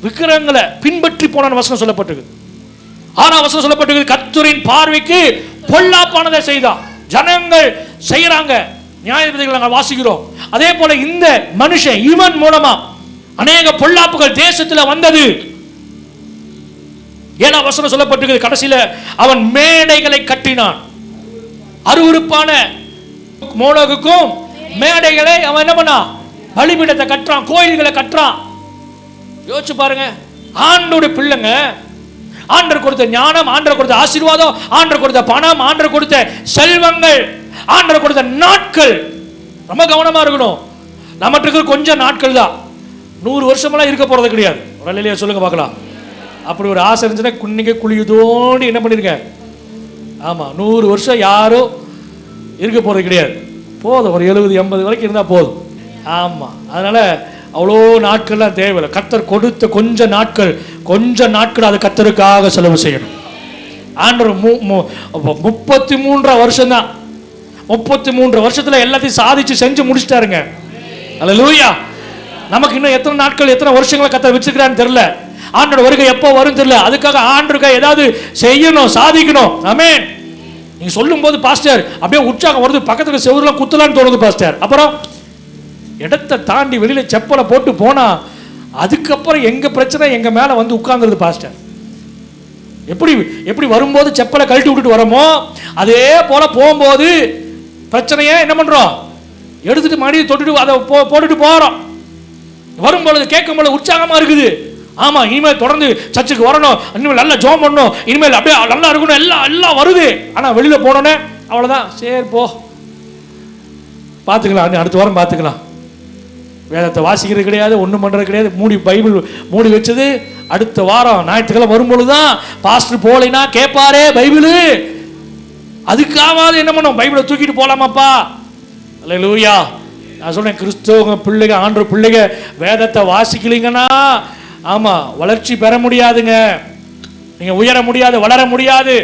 விக்கிரகங்களை பின்பற்றி போன வசனம் சொல்லப்பட்டிருக்கு. 6ஆம் வசனம் சொல்லப்பட்டிருக்கு, கர்த்தரின் பார்வைக்கு பொல்லாப்பானதை செய்தான். ஜனங்கள் செய்யறாங்க, நியாயாதிபதிகள் நாங்கள் வாசிக்கிறோம். அதே போல இந்த மனுஷன் இவன் மூலமா அநேக பொல்லாப்புகள் தேசத்தில் வந்தது. 7ஆம் வசனம் சொல்லப்பட்டிருக்கு, கடைசியில அவன் மேடைகளை கட்டினான். அருவருப்பான மோளகுக்கும் மேடைகளை அவன் என்ன பண்ணான்? பலிபீடத்தை கட்டுறான், கோயில்களை கட்டுறான். யோசிச்சு பாருங்க. ஆண்டவருடைய பிள்ளைங்க, ஆண்டவர் கொடுத்த ஞானம், ஆண்டவர் கொடுத்த ஆசீர்வாதம், ஆண்டவர் கொடுத்த பணம், ஆண்டவர் கொடுத்த செல்வங்கள், ஆண்டவர் கொடுத்த நாட்கள் ரொம்ப கவனமா இருக்கணும். நம்மகிட்ட இருக்கிற கொஞ்சம் நாட்கள் தான், 100 வருஷமெல்லாம் இருக்க போறது கிடையாது. ஒரு அல்லேலூயா சொல்லுங்க பார்க்கலாம். அப்படி ஒரு ஆசை இருந்துச்சுன்னா குன்னிங்க குழியுதோடு என்ன பண்ணிருங்க. ஆமா, 100 வருஷம் யாரும் இருக்க போறது கிடையாது. போதும், ஒரு 70-80 வரைக்கும் இருந்தா போதும். ஆமா, அதனால அவ்வளோ நாட்கள்லாம் தேவையில்லை. கர்த்தர் கொடுத்த கொஞ்ச நாட்கள் அது கர்த்தருக்காக செலவு செய்யணும். ஆண்டவர் 33 வருஷம் தான், 33 வருஷத்துல எல்லாத்தையும் சாதிச்சு செஞ்சு முடிச்சிட்டாருங்க. அல்லேலூயா. நமக்கு இன்னும் எத்தனை நாட்கள் எத்தனை வருஷங்களை கர்த்தர் வச்சிருக்கிறான்னு தெரியல. ஆண்டோட வருகை எப்போ வரும் தெரியல. அதுக்காக ஆண்டவருக்காக ஏதாவது செய்யணும், சாதிக்கணும். ஆமென். நீங்க சொல்லும் போது பாஸ்டர் அப்படியே உற்சாகம் வருது, பக்கத்துக்கு செவுருலாம் குத்தலான்னு தோணுது பாஸ்டர். அப்புறம் இடத்தை தாண்டி வெளியில செப்பலை போட்டு போனா அதுக்கப்புறம் எங்க பிரச்சனை எங்க மேல வந்து உட்கார்ந்துருது பாஸ்டர். எப்படி வரும்போது செப்பலை கழட்டி விட்டுட்டு வரமோ அதே போல போகும்போது பிரச்சனையே என்ன பண்றோம், எடுத்துட்டு மடியை தொட்டுட்டு அதை போட்டுட்டு போறோம். வரும்பொழுது கேட்கும்போது உற்சாகமா இருக்குது. ஆமா, இனிமேல் தொடர்ந்து சர்ச்சுக்கு வரணும், இனிமேல் நல்லா ஜெபம் பண்ணணும், இனிமேல் அப்படியே நல்லா இருக்கணும், எல்லாம் வருது. ஆனா வெளியில போனோன்னே அவ்வளவுதான், சரி போ பார்த்துக்கலாம், அடுத்த வாரம் பார்த்துக்கலாம். வேதத்தை வாசிக்கிறது கிடையாது, ஒன்றும் பண்ணுறது கிடையாது. பைபிள் மூடி வச்சது. அடுத்த வாரம் ஞாயிற்றுக்கிழமை வரும்பொழுதுதான் பாஸ்டர் போலைனா கேட்பாரே பைபிளு, அதுக்காவது என்ன பண்ணும், பைபிளை தூக்கிட்டு போலாமாப்பா. அல்லேலூயா. நான் சொல்றேன், கிறிஸ்தவ பிள்ளைங்க ஆண்டவர் பிள்ளைங்க வேதத்தை வாசிக்கலீங்கன்னா ஆமா வளர்ச்சி பெற முடியாதுங்க. நீங்க உயர முடியாது, வளர முடியாது.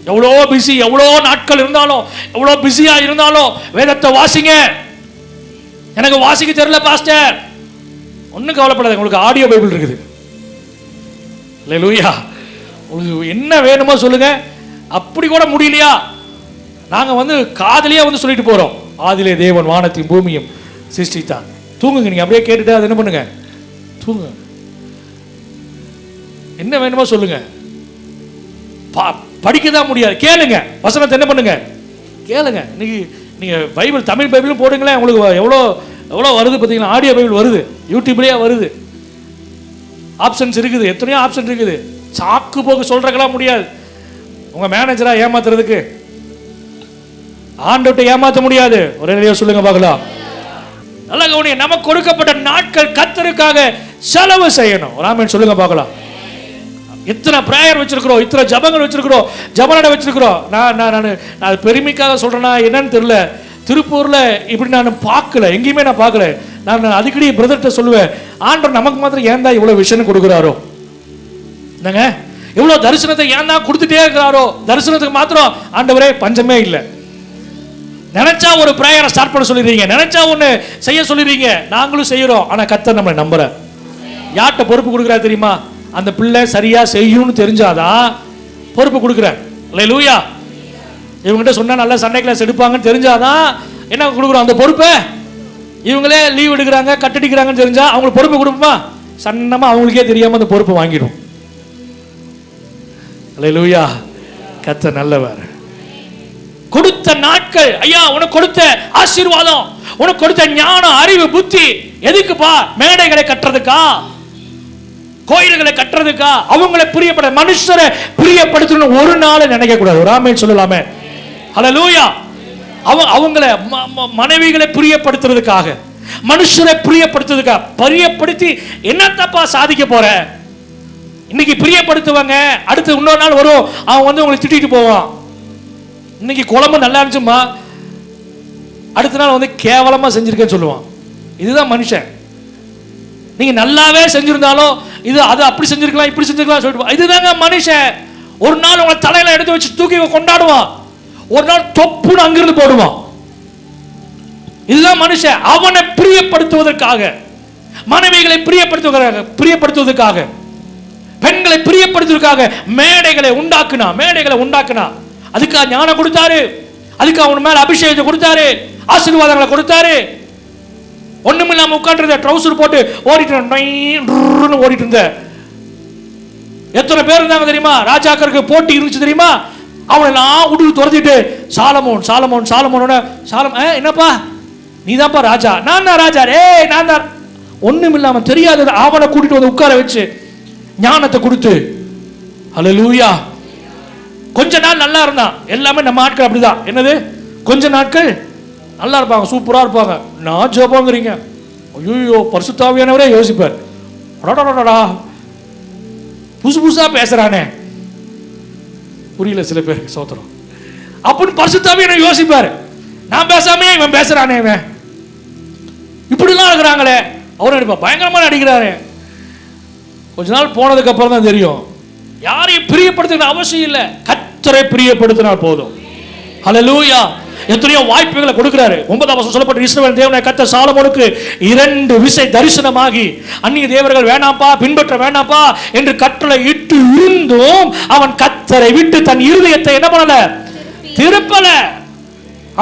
எவ்வளோ பிஸி, எவ்வளோ நாட்கள் இருந்தாலும், எவ்வளோ பிஸியா இருந்தாலும் வேதத்தை வாசிங்க. எனக்கு வாசிக்க தெரியல பாஸ்டர், ஒன்றும் கவலைப்படாது, உங்களுக்கு ஆடியோ பைபிள் இருக்குது. அல்லேலூயா. உங்களுக்கு என்ன வேணுமோ சொல்லுங்க. அப்படி கூட முடியலையா, நாங்க காதலியா சொல்லிட்டு போறோம், ஆதிலே தேவன் வானத்தையும் பூமியும் சிருஷ்டித்தான். தூங்குங்க, நீங்க அப்படியே கேட்டுட்டு அது என்ன பண்ணுங்க, தூங்குங்க. என்ன வேணுமோ சொல்லுங்க. படிக்க தான் முடியாது, கேளுங்க. வசனத்தை என்ன பண்ணுங்க, கேளுங்க. இன்னைக்கு நீங்க பைபிள், தமிழ் பைபிளும் போடுங்களேன், உங்களுக்கு எவ்வளோ வருது பார்த்தீங்களா. ஆடியோ பைபிள் வருது, யூடியூப்லேயே வருது. ஆப்ஷன்ஸ் இருக்குது, எத்தனையோ ஆப்ஷன் இருக்குது. சாக்கு போக்கு சொல்றதுக்கெல்லாம் முடியாது. உங்க மேனேஜரா ஏமாத்துறதுக்கு ஆண்டவர்கிட்ட ஏமாற்ற முடியாது. ஒரே சொல்லுங்க பார்க்கலாம். நல்ல கவனிங்க, நமக்கு கொடுக்கப்பட்ட நாட்கள் கர்த்தருக்காக செலவு செய்யணும். ஆமென் சொல்லுங்க பார்க்கலாம். இத்தனை பிரேயர் வச்சிருக்கிறோம், இத்தனை ஜபங்கள் வச்சிருக்கிறோம், ஜபநடை வச்சிருக்கிறோம். நான் பெருமைக்காக சொல்றேன்னா என்னன்னு தெரியல. திருப்பூர்ல இப்படி நான் பார்க்கல, எங்கேயுமே நான் பார்க்கல. நான் அடிக்கடி பிரதர்கிட்ட சொல்லுவேன், ஆண்டவர் நமக்கு மாத்திரம் ஏன் தான் இவ்வளவு விஷயம் கொடுக்குறாரோ, என்னங்க இவ்வளவு தரிசனத்தை ஏன் தான் கொடுத்துட்டே இருக்கிறாரோ. தரிசனத்துக்கு மாத்திரம் ஆண்டவரே பஞ்சமே இல்லை. நினைச்சா ஒரு பிரேயரை ஸ்டார்ட் பண்ண சொல்லிடுறீங்க, நினைச்சா ஒண்ணு செய்ய சொல்லிடுறீங்க, நாங்களும் செய்யறோம். ஆனா கர்த்தர் நம்மளை நம்புற. யார்கிட்ட பொறுப்பு கொடுக்குறா தெரியுமா? அந்த பிள்ளை சரியா செய்யும்னு தெரிஞ்சாதான் பொறுப்பு கொடுக்குறேன். அல்லேலூயா. இவங்ககிட்ட சொன்னா நல்லா சண்டே கிளாஸ் எடுப்பாங்கன்னு தெரிஞ்சாதான் என்ன கொடுக்குறோம் அந்த பொறுப்பை. இவங்களே லீவ் எடுக்கிறாங்க, கட்டடிக்கிறாங்கன்னு தெரிஞ்சா அவங்களுக்கு பொறுப்பு கொடுப்போமா? சன்னமா அவங்களுக்கே தெரியாம அந்த பொறுப்பை வாங்கிடும். அல்லேலூயா. கர்த்தர் நல்லவர். கொடுத்த நாட்கள், ஐயா உனக்கு கொடுத்த ஆசீர்வாதம், உனக்கு கொடுத்த ஞானம், அறிவு, புத்தி எதுக்குப்பா? மேடைகளை கட்டுறதுக்கா, கோயில்களை கட்டுறதுக்கா? அவங்களை பிரியப்பட, மனுஷரை பிரியப்படுத்தணும் ஒரு நாள் நினைக்க கூடாது. ஒரு ஆமென் சொல்லலாமே. ஹல்லேலூயா. அவங்களை மனைவிகளை பிரியப்படுத்துறதுக்காக, மனுஷரை பிரியப்படுத்துறதுக்காக பிரியப்படுத்தி என்னத்தப்பா சாதிக்க போற? இன்னைக்கு பிரியப்படுத்துவாங்க, அடுத்து இன்னொரு நாள் வரும் அவன் உங்களை திட்டிட்டு போவான். இன்னைக்கு குழம்பு நல்லா இருந்துச்சுமா, அடுத்த நாள் கேவலமா செஞ்சிருக்கேன்னு சொல்லுவான். இதுதான் மனுஷன். நீங்க நல்லாவே செஞ்சிருந்தாலும் இது அது அப்படி செஞ்சிருக்கலாம், இப்படி செஞ்சிருக்கலாம் சொல்லிட்டு இதுதாங்க மனுஷன். ஒரு நாள் உங்களை தலையில எடுத்து வச்சு தூக்கி கொண்டாடுவான், ஒரு நாள் தொப்புன்னு அங்கிருந்து போடுவான். இதுதான் மனுஷன். அவனை பிரியப்படுத்துவதற்காக, மனைவிகளை பிரியப்படுத்துவதற்காக, பெண்களை பிரியப்படுத்துவதற்காக மேடைகளை உண்டாக்குனா. அதுக்காக ஞானம் கொடுத்தாரு, அதுக்கு அவன் மேல அபிஷேகத்தை கொடுத்தாரு, ஆசீர்வாதங்களை கொடுத்தாரு. ஒண்ணுமில்லாம உட்காந்துருந்த ட்ரௌசர் போட்டு ஓடிட்டு இருந்த எத்தனை பேர் இருந்தாங்க தெரியுமா? ராஜாக்களுக்கு போட்டி இருந்துச்சு தெரியுமா? அவனெல்லாம் உடுக்கு துரத்திட்டு சாலமோன் என்னப்பா நீதான்ப்பா ராஜா? நான் தான் ராஜா. நான் தான். ஒண்ணுமில்லாம தெரியாதது அவனை கூட்டிட்டு வந்து உட்கார வச்சு ஞானத்தை கொடுத்து. ஹல்லேலூயா. கொஞ்ச நாள் நல்லா இருந்தான். எல்லாமே நம்ம ஆட்கள் அப்படிதான். என்னது கொஞ்ச நாட்கள் நல்லா இருப்பாங்க, சூப்பரா இருப்பாங்க. நான் ஜெபங்கிறீங்க, ஐயோ பரிசுத்த ஆவியானவரே யோசிப்பார், அடடடடா புதுசு புதுசா பேசுறானே, புரியல சில பேருக்கு சோத்திரம் அப்படின்னு பரிசுத்த ஆவியானவர் யோசிப்பாரு. நான் பேசாமே இவன் பேசுறானே, இவன் இப்படிலாம் இருக்கிறாங்களே, அவரும் நினைப்பா பயங்கரமா நடிக்கிறாரு. கொஞ்ச நாள் போனதுக்கு அப்புறம் தான் தெரியும் யாரையும் பிரியப்படுத்த அவசியம் இல்லை, கர்த்தரை பிரியப்படுத்தினால் போதும். ஹல்லேலூயா. எத்தனையோ வாய்ப்புகளை கொடுக்கிறாரு. 9ஆம் வசனம் சொல்லப்பட்ட இஸ்ரவேல் தேவனாகிய கர்த்தர் சாலமோனுக்கு 2 விசை தரிசனமாகி அந்நிய தேவர்கள் வேணாப்பா பின்பற்ற வேணாப்பா என்று கட்டளை இட்டு இருந்தும் அவன் கர்த்தரை விட்டு தன் இருதயத்தை என்ன பண்ணல, திருப்பல.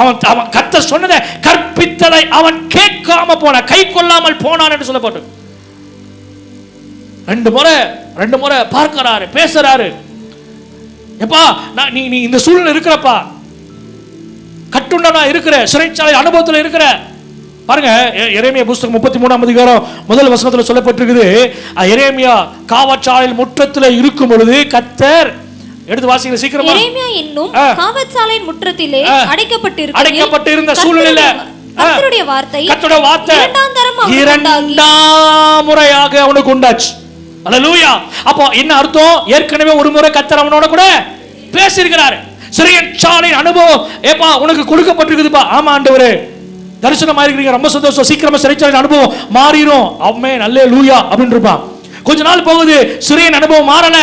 அவன் கர்த்தர் சொன்னதை கற்பித்ததை அவன் கேட்காம போன, கை கொள்ளாமல் போனான் என்று சொல்லப்பட்டு 2 முறை பார்க்கிறாரு, பேசுறாரு. எப்பா நீ இந்த சூழ்நிலை இருக்கிறப்பா, கட்டுண்டனா இருக்கிற, சிறைச்சாலை அனுபவத்தில் இருக்கிற. பாருங்க எரேமியா புத்தகம் 33ஆம் அதிகாரம் 1 வசனத்தில் சொல்லப்பட்டிருக்குது. எரேமியா காவற்சாலையில் முற்றத்தில் இருக்கும் பொழுது கர்த்தர், எடுத்து வாசிங்க சீக்கிரமா. எரேமியா இன்னும் காவற்சாலையின் முற்றத்திலே அடைக்கப்பட்டிருந்த சூழ்நிலையில கர்த்தருடைய வார்த்தை இரண்டாம் முறையாக அவனுக்கு உண்டாச்சு. அல்லேலூயா. அப்போ என்ன அர்த்தம்? ஏற்கனவே ஒரு முறை கர்த்தர் அவனோட கூட பேசியிருக்கிறார். சிறைச்சாலை அனுபவம் ஏப்பா உனக்கு கொடுக்கப்பட்டிருக்குதுப்பா. ஆமா ஆண்டவரே, தரிசனமா இருக்கிறீங்க, ரொம்ப சந்தோஷம், சீக்கிரமா சிறைச்சாலை அனுபவம் மாறிடும், ஆமென் அல்லேலூயா அப்படின்னு இருப்பான். கொஞ்ச நாள் போகுது, சிறையின் அனுபவம் மாறல,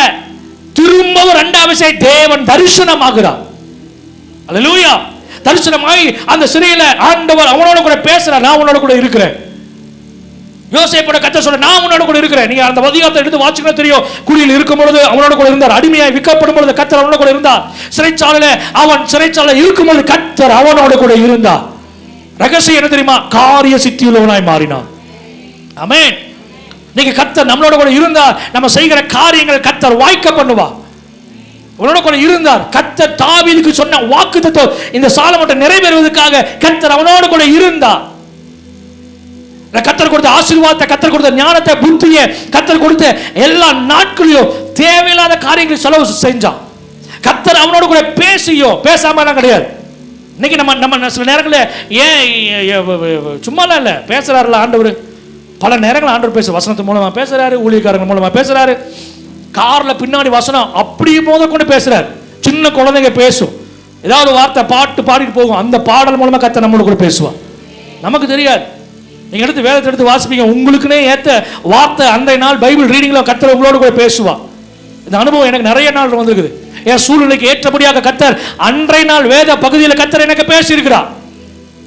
திரும்பவும் 2ஆவது விசை தேவன் தரிசனமாகிறார். அல்லேலூயா. தரிசனமாய் அந்த சிறையில ஆண்டவர் அவனோட கூட பேசுறார், நான் உன்னோட கூட இருக்கிறேன். யோசேப்போட கர்த்தர் சொல்ற, நான் உன்னோட கூட இருக்கிறேன். நீங்க அந்த அதிகாரத்தை எடுத்து வாசிக்கணும் தெரியும். குழியில் இருக்கும் பொழுது அவனோட கூட இருந்தார், அடிமையாய் விற்கப்படும் பொழுது கர்த்தர் அவனோட கூட இருந்தார். சிறைச்சாலையில அவன் சிறைச்சாலை இருக்கும் பொழுது கர்த்தர் அவனோட கூட இருந்தார். ரகசியம் என்ன தெரியுமா? காரிய சித்தியுள்ளவனாய் மாறினான். ஆமென். நீங்க கர்த்தர் நம்மளோட கூட இருந்தார், நம்ம செய்கிற காரியங்கள் கர்த்தர் வாய்க்க பண்ணுவா. உன்னோட கூட இருந்தார். கர்த்தர் தாவீதுக்கு சொன்ன வாக்குத்தத்தம் இந்த சாலமோன் நிறைவேறுவதற்காக கர்த்தர் அவனோட கூட இருந்தார். கர்த்தர் கொடுத்த ஆசீர்வாதத்தை, கர்த்தர் கொடுத்த ஞானத்தை, புத்தியை, கர்த்தர் கொடுத்த எல்லா நாட்களையும் தேவையில்லாத காரியங்களை செலவு செஞ்சான். கர்த்தர் அவனோட கூட பேசாம கிடையாது. இன்னைக்கு நம்ம சில நேரங்களில் ஏன் சும்மாலாம் இல்லை, பேசுறாருல ஆண்டவர். பல நேரங்கள் ஆண்டவர் வசனத்து மூலமா பேசுறாரு, ஊழியக்காரங்க மூலமா பேசுறாரு, கார்ல பின்னாடி வசனம் அப்படி போத கொண்டு பேசுறாரு. சின்ன குழந்தைங்க பேசும், ஏதாவது வார்த்தை பாட்டு பாடிட்டு போகும், அந்த பாடல் மூலமா கர்த்தர் நம்மளோட கூட பேசுவான். நமக்கு தெரியாது. நீங்க எடுத்து வேதத்தை எடுத்து வாசிப்பீங்க, உங்களுக்குனே ஏத்த வார்த்தை அன்றைய நாள் பைபிள் ரீடிங்ல கர்த்தர் உங்களோட கூட பேசுவா. இந்த அனுபவம் எனக்கு நிறைய நாள் வந்திருக்குது. என் சூழ்நிலைக்கு ஏற்றபடியாக கர்த்தர் அன்றைய நாள் வேத பகுதியில் கர்த்தர் எனக்கு பேசியிருக்கிறார்.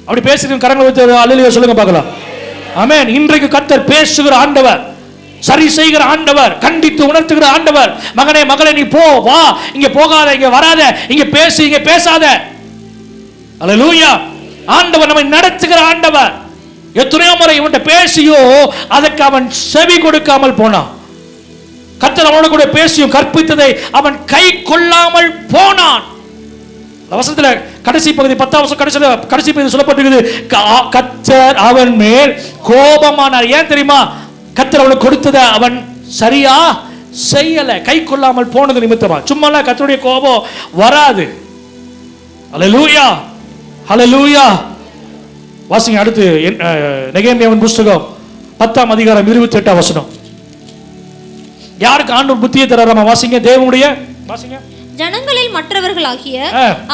அப்படி பேசிட்டு கரங்களை வச்சு அல்லேலூயா சொல்லுங்க பார்க்கலாம். ஆமென். இன்றைக்கு கர்த்தர் பேசுகிற ஆண்டவர், சரி செய்கிற ஆண்டவர், கண்டித்து உணர்த்துகிற ஆண்டவர். மகனே மகளே, நீ போ, வா, இங்க போகாத, இங்க வராத, இங்க பேசு, இங்க பேசாத. அல்லேலூயா. ஆண்டவர் நம்மை நடத்துகிற ஆண்டவர். எத்தனையோ முறை இவன்கிட்ட பேசியோ அதற்கு அவன் செவி கொடுக்காமல் போனான். கர்த்தர் அவனோட கூட பேசியும் கற்பித்ததை அவன் கை கொள்ளாமல் போனான். வசனத்துல கடைசி பகுதி 10ஆம் வசனம் கடைசி பகுதி சொல்லப்பட்டிருக்குது, கர்த்தர் அவன் மேல் கோபமானார். ஏன் தெரியுமா? கர்த்தர் அவனுக்கு கொடுத்ததை அவன் சரியா செய்யல, கை கொள்ளாமல் போனது நிமித்தமா. சும்மாலாம் கர்த்தருடைய கோபம் வராது. அல்லேலூயா, அல்லேலூயா. வாசிங்க அடுத்து நெகேமியாவின் புத்தகம் 10ஆம் அதிகாரம் 28ஆம் வசனம். யாருக்கு ஆண்டவர் புத்தியை தராராமா? வாசிங்க தேவனுடைய, வாசிங்க. ஜனங்களில் மற்றவர்களாகிய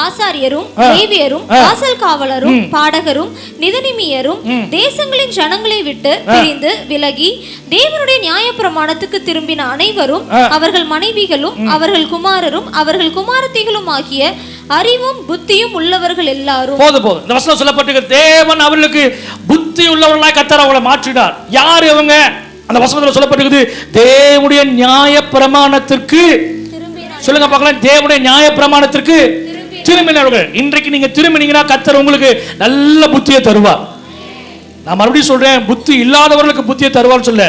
ஆசாரியரும் லேவியரும் வாசல் காவலரும் பாடகரும் நிதனிமியரும் தேசங்களின் ஜனங்களை விட்டு பிரிந்து விலகி தேவனுடைய நியாயப்பிரமாணத்துக்கு திரும்பின அனைவரும் அவர்கள் மனைவிகளும் அவர்கள் குமாரரும் அவர்கள் குமாரத்திகளும் ஆகிய அறிவும் புத்தியும் உள்ளவர்கள் எல்லாரும். போதும். இந்த வசனம் சொல்லப்பட்டிருக்கு, தேவன் அவர்களுக்கு புத்தி உள்ளவர்களாய் கர்த்தர் அவங்களை மாற்றினார். யாரு அவங்க? அந்த வசனத்துல சொல்லப்பட்டிருக்குது, தேவனுடைய நியாயப்பிரமாணத்திற்கு, சொல்லுங்க பார்க்கலாம், தேவனுடைய நியாயப்பிரமாணத்திற்கு திரும்பினவர்கள். இன்றைக்கு நீங்க திரும்பினீங்கன்னா கர்த்தர் உங்களுக்கு நல்ல புத்தியை தருவார். நான் மறுபடியும் சொல்றேன், புத்தி இல்லாதவர்களுக்கு புத்தியை தருவார்னு சொல்ல,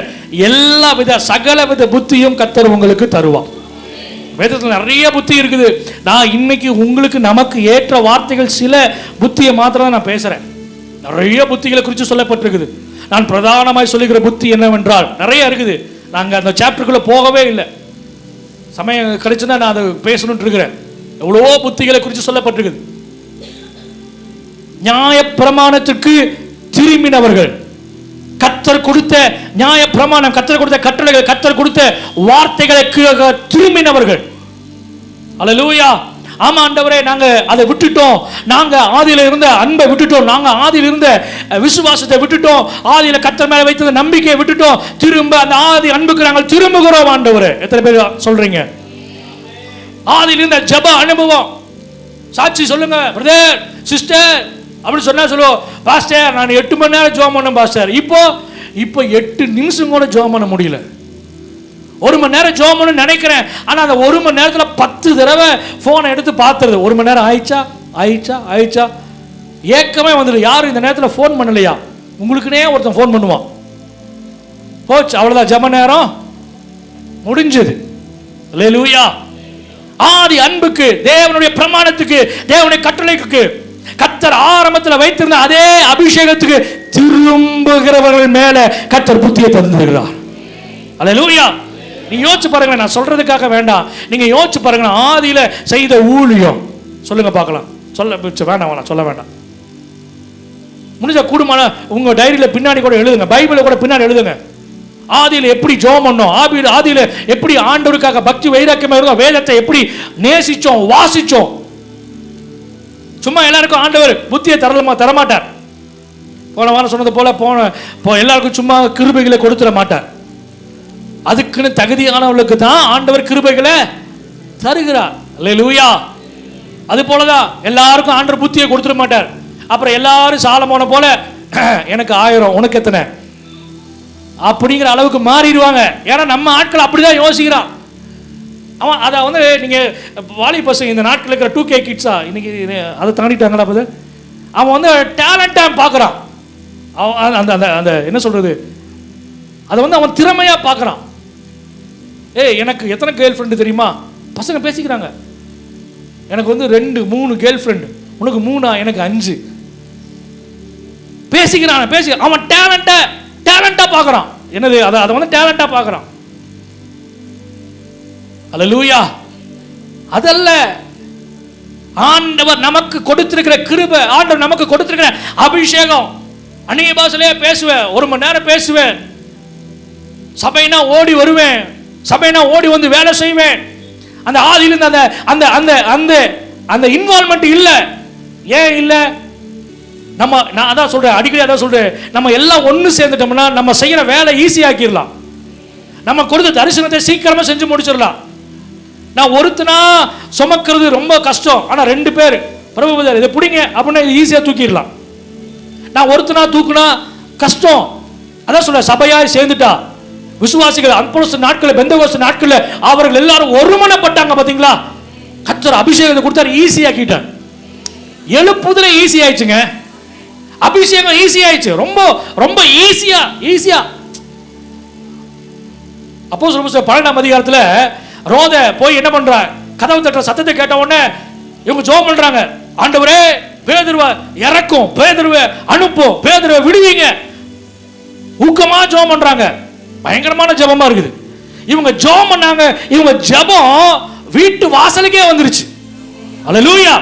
எல்லா வித சகல வித புத்தியும் கர்த்தர் உங்களுக்கு தருவார். வேதத்தில் நிறைய புத்தி இருக்குது. நான் இன்னைக்கு உங்களுக்கு நமக்கு ஏற்ற வார்த்தைகள் சில புத்தியை மாத்திரம் நான் பேசுறேன். நிறைய புத்திகளை குறித்து சொல்லப்பட்டிருக்குது. நான் பிரதானமாய் சொல்லுகிற புத்தி என்னவென்றால் நிறைய இருக்குது. நாங்கள் அந்த சாப்டருக்குள்ள போகவே இல்லை. சமயம் கிடைச்சுன்னா நான் அதை பேசணும்னு இருக்கிறேன். எவ்வளவோ புத்திகளை குறித்து சொல்லப்பட்டிருக்குது. நியாயப்பிரமாணத்திற்கு திரும்பினவர்கள், கர்த்தர் கொடுத்த நியாய பிரமாணம், கர்த்தர் கொடுத்த கட்டளைகள், கர்த்தர் கொடுத்த வார்த்தைகளை திரும்பினவர்கள். அல்லேலூயா. ஆமா ஆண்டவரே, நாங்க அதை விட்டுட்டோம், நாங்க ஆதியில இருந்த அன்பை விட்டுட்டோம், நாங்க ஆதியில இருந்த விசுவாசத்தை விட்டுட்டோம், ஆதியில கர்த்தர் மேல வைத்த நம்பிக்கையை விட்டுட்டோம், திரும்ப அந்த ஆதி அன்புக்கு நாங்கள் திரும்புகிறோம் ஆண்டவரே. எத்தனை பேர் சொல்றீங்க? ஆதியில இருந்த ஜெப அனுபவம் சாட்சி சொல்லுங்க பிரதர் சிஸ்டர் அப்படி சொன்னா சொல்லுவோம், பாஸ்டர் நான் 8 மணி நேரம் ஜெபம் பண்ணேன் பாஸ்டர், இப்போ 8 நிமிஷம் கூட ஜெபம் பண்ண முடியல. 1 மணி நேரம் ஜெபம் பண்ண நினைக்கிறேன், ஆனா அந்த 1 மணி நேரத்துல 10 தடவை போனை எடுத்து பார்த்துருது. 1 மணி நேரம் ஆயிடுச்சா ஏக்கமே வந்துடும். யாரும் இந்த நேரத்தில் ஃபோன் பண்ணலையா? உங்களுக்குனே ஒருத்தன் ஃபோன் பண்ணுவான். போச்சு, அவ்வளவுதான், ஜெப நேரம் முடிஞ்சது. அல்லேலூயா. ஆதி அன்புக்கு, தேவனுடைய பிரமாணத்துக்கு, தேவனுடைய கட்டளைக்கு, கர்த்தர் ஆரம்பத்தில் வைத்திருந்த அதே அபிஷேகத்துக்கு திரும்புகிறவர்கள் மேல கர்த்தர் புத்தியை தந்துகிறார். அல்லேலூயா. நீங்க யோசிச்சு பாருங்க, நான் சொல்றதுக்காக வேண்டாம், நீங்க யோசிச்சு பாருங்க. ஆதியில செய்த ஊழியம் சொல்லுங்க பார்க்கலாம். வேண்டாம், சொல்ல வேண்டாம். முடிஞ்ச கூடுமான உங்க டைரியில பின்னாடி கூட எழுதுங்க, பைபிளை கூட பின்னாடி எழுதுங்க. ஆதியில எப்படி ஜெபம் பண்ணோம், ஆதியில எப்படி ஆண்டவருக்காக பக்தி வைராக்கியமா இருந்தோம், வேதத்தை எப்படி நேசிச்சோம், வாசிச்சோம். சும்மா எல்லாருக்கும் ஆண்டவர் புத்தியை தரமாட்டார். போன வாரம் சொன்னது போல எல்லாருக்கும் சும்மா கிருபைகளை கொடுத்துட மாட்டார். அதுக்குன்னு தகுதியானவர்களுக்கு தான் ஆண்டவர் கிருபைகளை தருகிறார். அல்லேலூயா. அது போலதான் எல்லாருக்கும் ஆண்டவர் புத்தியை கொடுத்துட மாட்டார். அப்புறம் எல்லாரும் சாலமோனை போல எனக்கு 1000 உனக்கு எத்தனை அப்படிங்கிற அளவுக்கு மாறிடுவாங்க. ஏன்னா நம்ம ஆட்கள் அப்படிதான் யோசிக்கிறான். அவன் அதை வந்து நீங்க வாலி பசங்க இந்த நாட்கள் இருக்கிற 2K கிட்ஸா இன்னைக்கு அதை தாண்டிட்டாங்களா? அவன் வந்து டேலண்டா பார்க்கறான். அந்த அந்த என்ன சொல்றது, அதை வந்து அவன் திறமையா பார்க்கறான். எனக்கு எத்தனை கேர்ள் ஃப்ரெண்டு தெரியுமா? பசங்க பேசிக்கிறாங்க, எனக்கு வந்து 2 3 கேர்ள் ஃப்ரெண்டு, உனக்கு 3, எனக்கு 5 பேசிக்கிறான். அவன் டேலண்டா பார்க்கறான். என்னது, அதை வந்து டேலண்டா பார்க்கறான். அல்லேலூயா. அதல்ல ஆண்டவர் நமக்கு கொடுத்திருக்கிற கிருபை, ஆண்டவர் நமக்கு கொடுத்திருக்கிற அபிஷேகம். அந்நிய பாஷையிலே பேசுவேன், 1 மணி நேரம் பேசுவேன், சபைனா ஓடி வருவேன், சபைனா ஓடி வந்து வேலை செய்வேன். அந்த ஆதியிலிருந்து அந்த அந்த அந்த அந்த அந்த இன்வால்வ்மெண்ட் இல்ல. ஏன் இல்ல? நான் அதான் சொல்றேன், அடிக்கடி அதான் சொல்றேன், நம்ம எல்லாம் ஒன்று சேர்ந்துட்டோம்னா நம்ம செய்யற வேலை ஈஸியாக்கிடலாம். நம்ம கொடுத்த தரிசனத்தை சீக்கிரமா செஞ்சு முடிச்சிடலாம். நான் ஒருத்தனா சுமக்கிறது ரொம்ப கஷ்டம், ஆனா 2 பேர் பிரபுபதர் இதை பிடிங்க அப்படின்னா ஈஸியா தூக்கிடலாம். நான் ஒருத்தனா தூக்குனா கஷ்டம். அதான் சொல்ற, சபையாய் சேர்ந்துட்டா விசுவாசிகள் அப்போஸ்தலர் நாட்கள், பெந்தகோஸ்து நாட்கள் அவர்கள் எல்லாரும் ஒருமனப்பட்டாங்க. பாத்தீங்களா? கர்த்தர் அபிஷேகத்தை கொடுத்தாரு, ஈஸியாக்கிட்டார். எழுப்புதல ஈஸி ஆயிடுச்சுங்க, அபிஷேகம் ஈஸி ஆயிடுச்சு, ரொம்ப ரொம்ப ஈஸியா. அப்போஸ்தலர் 12ஆம் அதிகாரத்துல ரோத போய் என்ன பண்றா, கதவு தட்டுற சத்தத்தை கேட்ட உடனே இவங்க ஜெபம் பண்றாங்க, ஆண்டவரே பேதுருவை இறக்கும், பேதுருவை அனுப்பும், பேதுருவை விடுவீங்க. ஊக்கமா ஜெபம் பண்றாங்க, பயங்கரமான ஜெபமா இருக்குது. இவங்க ஜெபம் பண்ணாங்க, இவங்க ஜெபம் வீட்டு வாசலுக்கே வந்துருச்சு. அல்லேலூயா.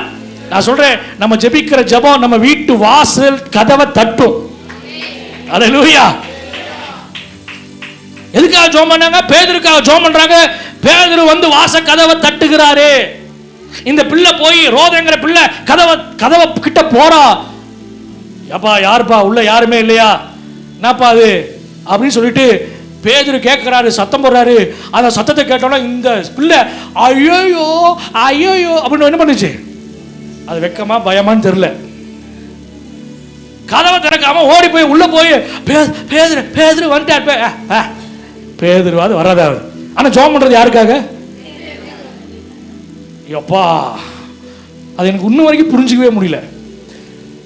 நான் சொல்றேன், நம்ம ஜெபிக்கிற ஜெபம் நம்ம வீட்டு வாசல் கதவை தட்டும். அல்லேலூயா. எதுக்காக ஜெபம் பண்ணாங்க? பேதுருக்காக ஜெபம் பண்றாங்க. பேதுரு வந்து வாச கதவை தட்டுகிறாரு. இந்த பிள்ளை போய் ரோதங்கிற பிள்ளை கதவை கிட்ட போறா. அப்பா யாருப்பா உள்ள? யாருமே இல்லையா? என்னப்பா அது அப்படின்னு சொல்லிட்டு பேதுரு கேட்கிறாரு, சத்தம் போடுறாரு. அந்த சத்தத்தை கேட்டோன்னா இந்த பிள்ளை ஐயோ அப்படின்னு என்ன பண்ணுச்சு? அது வெக்கமா பயமான்னு தெரியல, கதவை திறக்காம ஓடி போய் உள்ள போய் பேதுரு வந்துட்டார். பேதுருவாது வராதாவது. ஆனா ஜெபம் பண்றது யாருக்காக? அப்பா அது எனக்கு இன்னும் வரைக்கும் புரிஞ்சிக்கவே முடியல.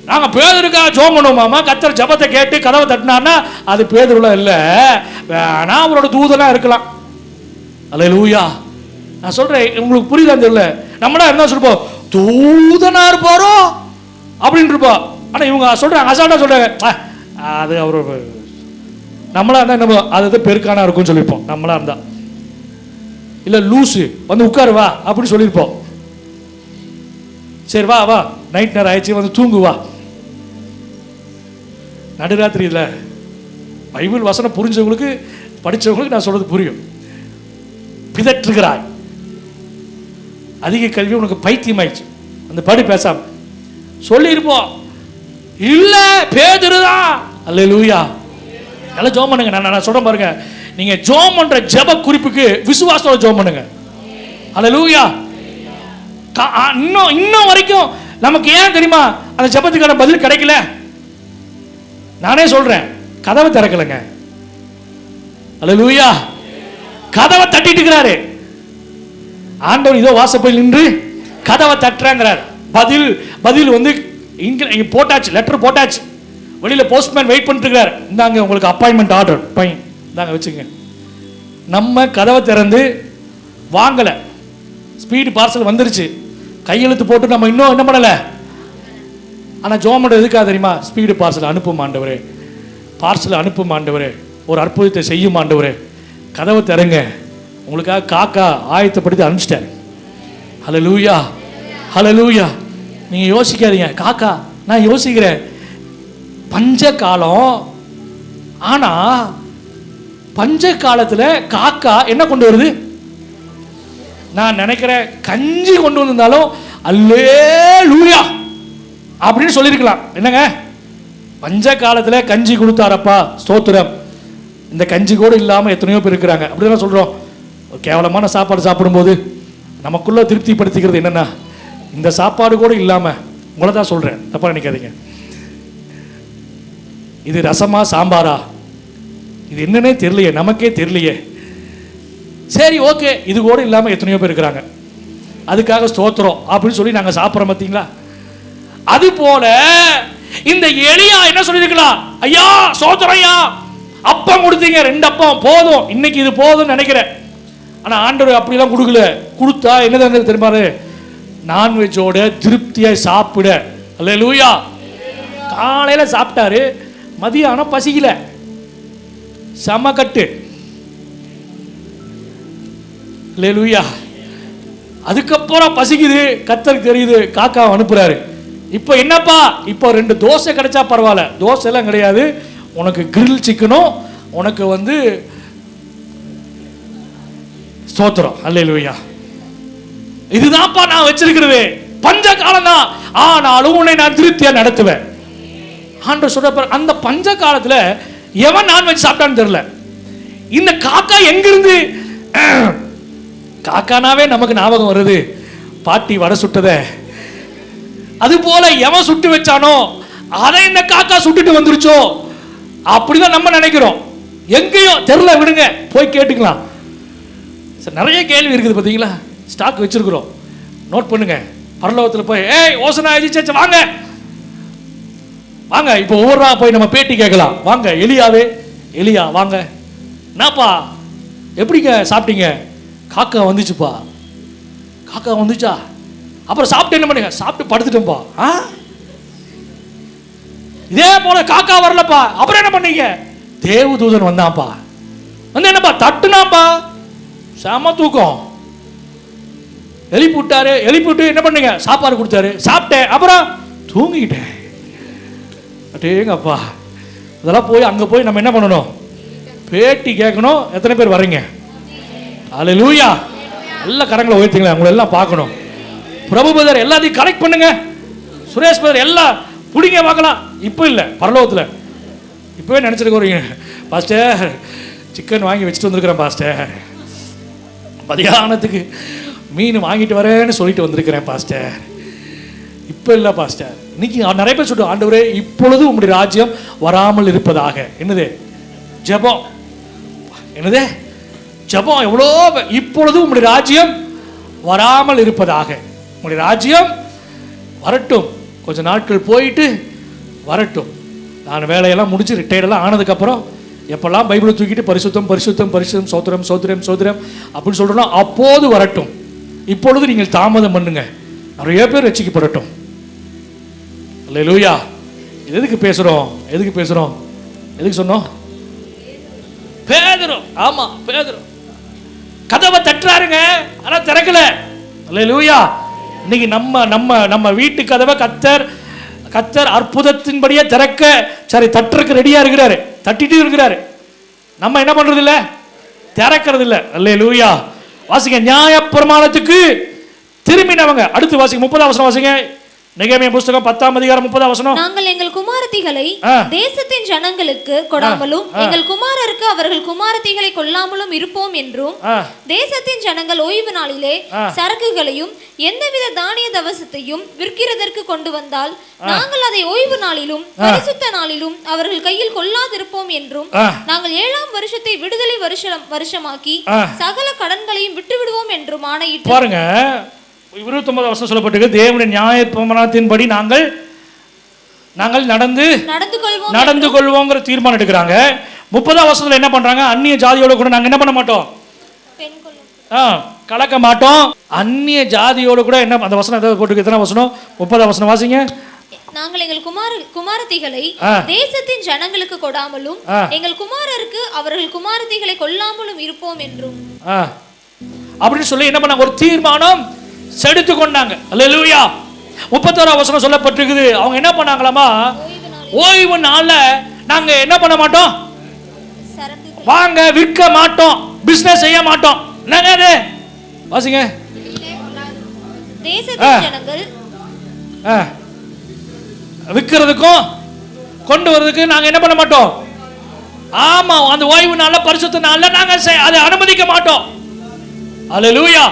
நாங்க பேதுருக்காக ஜெபம் பண்ணுவோமாமா, கர்த்தர் ஜெபத்தை கேட்டு கதவை தட்டினான்னா அது பேதுருல இல்ல, வேணா அவரோட தூதனா இருக்கலாம். அல்லேலூயா. நான் சொல்றேன், உங்களுக்கு புரியுதா தெரியல. நம்மளா என்ன சொல்றோம், தூதனா இருப்பாரோ அப்படின்னு இருப்போம். ஆனா இவங்க சொல்றாங்க, அசால்ட்டா சொல்றாங்க, அது அவரு. நம்மளா இருந்தா என்ன அது பெருக்கானா இருக்கும்னு சொல்லியிருப்போம். நம்மளா இருந்தா இல்ல லூசு வந்து உட்காரு வா அப்படின்னு சொல்லியிருப்போம். சரி வா நைட் நேரம் ஆயிடுச்சு வந்து தூங்கு வா நடுராத்திரி இல்லை, பைபிள் வசனம் புரிஞ்சவங்களுக்கு படித்தவங்களுக்கு நான் சொல்றது புரியும். பிதற்றுகிறாய், அதிக கல்வி உனக்கு பைத்தியமாயிடுச்சு, அந்த படி பேசாம சொல்லியிருப்போம். இல்ல பேதுருதான். அல்லேலூயா. நல்லா ஜெபம் பண்ணுங்க. நான் சொல்றேன் பாருங்க, நீங்க ஜெபம் பண்ற ஜெப குறிப்புக்கு விசுவாசத்தோட ஜெபம் பண்ணுங்க. அல்லேலூயா. இன்னும் வரைக்கும் நமக்கு ஏன் தெரியுமா அந்த ஜெபத்துக்கான பதில் கிடைக்கல? நானே சொல்றேன், கதவை திறக்கலங்க. அல்லேலூயா. கதவை தட்டிட்டு இருக்கிறாரு ஆண்டவர். இதோ வாசப்படியில் நின்று கதவை தட்டுறாங்கிறார். பதில் வந்து இங்க போட்டாச்சு, லெட்டர் போட்டாச்சு, வெளியில போஸ்ட்மேன் வெயிட் பண்ணிட்டு இருக்காரு. இந்தாங்க உங்களுக்கு அப்பாயின்மெண்ட் ஆர்டர், பையன் இந்தாங்க வச்சுங்க. நம்ம கதவை திறந்து வாங்கல, ஸ்பீடு பார்சல் வந்துருச்சு, கையெழுத்து போட்டு நம்ம இன்னும் என்ன பண்ணல. ஆனா ஜெபம் பண்றது எதுக்காக தெரியுமா? ஸ்பீடு பார்சல் அனுப்பும் ஆண்டவரே, பார்சல் அனுப்பும் ஆண்டவரே, ஒரு அற்புதத்தை செய்யும் ஆண்டவரே, கதவை திறங்க, உங்களுக்காக காக்கா ஆயத்தப்படுத்தி அனுப்பிச்சிட்டாரு. ஹல்லேலூயா, ஹல்லேலூயா. நீங்க யோசிக்காதீங்க, காக்கா. நான் யோசிக்கிறேன், பஞ்ச காலம். ஆனா பஞ்ச காலத்துல காக்கா என்ன கொண்டு வருது? நான் நினைக்கிறேன் கஞ்சி கொண்டு வந்திருந்தாலும் அல்லேலூயா அப்படின்னு சொல்லியிருக்கலாம். என்னங்க, பஞ்ச காலத்துல கஞ்சி கொடுத்தாரப்பா, ஸ்தோத்திரம். இந்த கஞ்சி கூட இல்லாம எத்தனையோ பேர் இருக்கிறாங்க. அப்படிதான் சொல்றோம். கேவலமான சாப்பாடு சாப்பிடும்போது நமக்குள்ள திருப்திப்படுத்திக்கிறது என்னன்னா, இந்த சாப்பாடு கூட இல்லாம, உங்களை தான் சொல்றேன், தப்பா நினைக்காதீங்க, இது ரசமா சாம்பாரா, இது என்னன்னே தெரியலையே, நமக்கே தெரியலையே, சரி ஓகே இது கூட இல்லாம எத்தனையோ பேர் இருக்கிறாங்க, அதுக்காக ஸ்தோத்திரம் அப்படின்னு சொல்லி நாங்க சாப்பிட்றோம். பார்த்தீங்களா? அது போல இந்த எலியா என்ன சொல்லியிருக்கலாம்? ஐயா ஸ்தோத்திரம் ஐயா, அப்பம் கொடுத்தீங்க, 2 அப்பம் போதும், இன்னைக்கு இது போதும் நினைக்கிறேன். ஆனா ஆண்டவர் அப்படிலாம் கொடுக்கல. கொடுத்தா என்ன தெரியுமாரு? நான்வெஜ்ஜோட திருப்தியாய் சாப்பிட. அல்லேலூயா. காலையில சாப்பிட்டாரு, மதியானம் பசிக்கல, சமக்கட்டு. அல்லேலூயா. அதுக்கப்புறம் பசிக்குது, கர்த்தருக்கு தெரியுது, காக்கா அனுப்புறாரு. இப்போ என்னப்பா, இப்போ 2 தோசை கிடைச்சா பரவாயில்ல, தோசை எல்லாம் கிடையாது, உனக்கு கிரில் சிக்கனும், உனக்கு வந்து ஸ்தோத்திரம். அல்லேலூயா. இதுதான்ப்பா நான் வச்சிருக்கிறது, பஞ்ச காலம் தான், ஆனாலும் உன்னை நான் திருப்தியா நடத்துவேன். ஆண்டவர் சொல்ற அந்த பஞ்ச காலத்துல எவன் நான்வெஜ் சாப்பிட்டான்னு தெரியல. இந்த காக்கா எங்கிருந்து? காக்கானாவே நமக்கு ஞாபகம் வருது பாட்டி வடை சுட்டத. அது போல எவன் சுட்டு வச்சானோ அதை இந்த காக்கா சுட்டுட்டு வந்துருச்சோ அப்படிதான் நம்ம நினைக்கிறோம். எங்கேயோ தெரியல, விடுங்க, போய் கேட்டுக்கலாம். நிறைய கேள்வி இருக்குது பார்த்தீங்களா? ஸ்டாக் வச்சிருக்கிறோம், நோட் பண்ணுங்க. பரலோகத்தில் போய் ஏய் ஓசனா ஆயிடுச்சு, வாங்க வாங்க, இப்போ ஒவ்வொரு போய் நம்ம பேட்டி கேட்கலாம். வாங்க எலியாவே, எலியா வாங்க, என்னப்பா எப்படிங்க சாப்பிட்டீங்க? காக்கா வந்துச்சுப்பா. காக்கா வந்துச்சா? அப்புறம் சாப்பிட்டு என்ன பண்ணுங்க? சாப்பிட்டு படுத்துட்டோம்ப்பா. இதே போல காக்கா வரலப்பா, அப்புறம் என்ன பண்ணீங்க? தேவதூதன் வந்தான்ப்பா, வந்து என்னப்பா தட்டுனாப்பா, செம தூக்கம், எழுப்பி விட்டாரு. எழுப்பி விட்டு என்ன பண்ணீங்க? சாப்பாடு கொடுத்தாரு, சாப்பிட்டேன், அப்புறம் தூங்கிட்டேன். அடேங்கப்பா. அதெல்லாம் போய் அங்கே போய் நம்ம என்ன பண்ணணும்? பேட்டி கேட்கணும். எத்தனை பேர் வர்றீங்க? அல்லேலூயா. எல்லா கரங்களை உயர்த்திங்களா, உங்களை எல்லாம் பார்க்கணும். பிரபு பதர் எல்லாத்தையும் கரெக்ட் பண்ணுங்க. சுரேஷ் பதர் எல்லாம் பிடிங்க பார்க்கலாம். இப்போ இல்லை, பரலோகத்தில். இப்போவே நினச்சிட்டு வரீங்க, பாஸ்டர் சிக்கன் வாங்கி வச்சுட்டு வந்திருக்கிறேன் பாஸ்டர், மதியானத்துக்கு மீன் வாங்கிட்டு வரேன்னு சொல்லிட்டு வந்திருக்கிறேன் பாஸ்டர். இப்போ இல்லை பாஸ்டர், இன்னைக்கு நிறைய பேர் சொல்லிட்டு, ஆண்டவரே இப்பொழுது உங்களுடைய ராஜ்யம் வராமல் இருப்பதாக. என்னது? ஜெபம். என்னது? ஜெபம். எவ்வளோ இப்பொழுது உங்களுடைய ராஜ்யம் வராமல் இருப்பதாக. உங்களுடைய ராஜ்யம் வரட்டும், கொஞ்ச நாட்கள் போயிட்டு வரட்டும். நான் வேலையெல்லாம் முடிச்சு ரிட்டையர்டெல்லாம் ஆனதுக்கப்புறம் எப்பெல்லாம் பைபிளை தூக்கிட்டு பரிசுத்தம் பரிசுத்தம் பரிசுத்தம் சோத்திரம் சோத்திரம் சோத்திரம் அப்படின்னு சொல்கிறோம், அப்போது வரட்டும். இப்பொழுது நீங்கள் தாமதம் பண்ணுங்க, நிறைய பேர் ரட்சிக்கப்படட்டும். அல்லேலூயா. எதுக்கு பேசுகிறோம்? எதுக்கு பேசுகிறோம்? எதுக்கு சொன்னோம்? பேதுரு. ஆமா, பேதுரு கதவை தட்டுறாருங்க, ஆனால் திறக்கல. அல்லேலூயா. இன்னைக்கு நம்ம நம்ம நம்ம வீட்டு கதவை கர்த்தர் கர்த்தர் அற்புதத்தின்படியே திறக்க சரி தட்டுறதுக்கு ரெடியா இருக்கிறாரு, தட்டிட்டு இருக்கிறாரு. நம்ம என்ன பண்றது இல்ல, திறக்கிறது இல்ல. அல்லேலூயா. வாசிங்க, நியாயப்பிரமாணத்துக்கு திரும்பினவங்க. அடுத்து வாசிங்க 30ஆம் வசனம் வாசிங்க. நெகேமியா புத்தகம் 10ஆம் அதிகாரம் 30ஆம் வசனம். நாங்கள் எங்கள் குமாரத்திகளை தேசத்தின் ஜனங்களுக்கு கொடாமலும் எங்கள் குமாரருக்கு அவர்கள் குமாரத்திகளை கொல்லாமலும் இருப்போம் என்றும், தேசத்தின் ஜனங்கள் ஓய்வு நாளிலே சரக்குகளையும் எந்தவித தானிய தவசத்தையும் விற்கிறதற்கு கொண்டு வந்தால் நாங்கள் அதை ஓய்வு நாளிலும் பரிசுத்த நாளிலும் அவர்கள் கையில் கொள்ளாதிருப்போம் என்றும், நாங்கள் 7ஆம் வருஷத்தை விடுதலை வருஷமாக்கி சகல கடன்களையும் விட்டு விடுவோம் என்றும் ஆணையிட்டு. பாருங்க, 29ஆம் வசனம் சொல்லப்பட்டிருக்கு, தேவனுடைய நியாயப்பிரமாணத்தின்படி நாங்கள் நடந்து கொள்வோங்கிற தீர்மானம் எடுக்கிறாங்க. 30ஆம் வசனத்துல என்ன பண்றாங்க, அந்நிய ஜாதியோட கூட நாங்க என்ன பண்ண மாட்டோம், கலக்க மாட்டோம். அந்நிய ஜாதியோட கூட என்ன, அந்த வசனம் எதாவது போட்டுருக்கு. எத்தனை வசனம்? 30ஆம் வசனம் வாசிங்க. நாங்கள் எங்கள் குமாரத்திகளை தேசத்தின் ஜனங்களுக்கு கொடாமலும் எங்கள் குமாரருக்கு அவர்கள் குமாரத்திகளை கொல்லாமலும் இருப்போம் என்றும் அப்படின்னு சொல்லி என்ன பண்ணாங்க, ஒரு தீர்மானம் செடுத்து கொண்டாங்க. அல்லேலூயா. 31ஆம் வசனம் சொல்லப்பட்டிருக்குது, அவங்க என்ன பண்ணாங்களாமா, ஓய்வு நாள்ல நாங்க என்ன பண்ண மாட்டோம், வாங்க விற்க மாட்டோம், பிசினஸ் செய்ய மாட்டோம். என்னங்க அது வாசிங்க. தேசத்தின் ஜனங்கள் விற்கிறதுக்கும் கொண்டு வரதுக்கு நாங்க என்ன பண்ண மாட்டோம். ஆமா, அந்த ஓய்வு நாள்ல பரிசுத்த நாள்ல நாங்க அதை அனுமதிக்க மாட்டோம். அல்லேலூயா.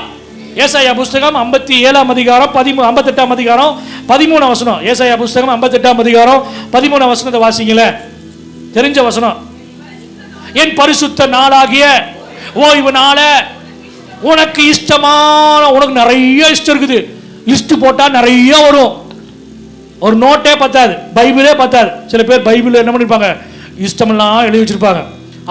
ஏசாயா புஸ்தகம் 57ஆம் அதிகாரம் 58ஆம் அதிகாரம் 13ஆம் வசனம். ஏசாயா புஸ்தகம் 58ஆம் அதிகாரம் 13ஆம் வசனத்தை வாசிங்களே, தெரிஞ்ச வசனம். என் பரிசுத்த நாளாகிய ஓய்வு நாள உனக்கு இஷ்டமான, உனக்கு நிறைய இஷ்டம் இருக்குது, லிஸ்ட் போட்டா நிறைய வரும், ஒரு நோட்டே பத்தாது, பைபிளே பத்தாது. சில பேர் பைபிள் என்ன பண்ணிருப்பாங்க, இஷ்டமெல்லாம் எழுதி வச்சிருப்பாங்க.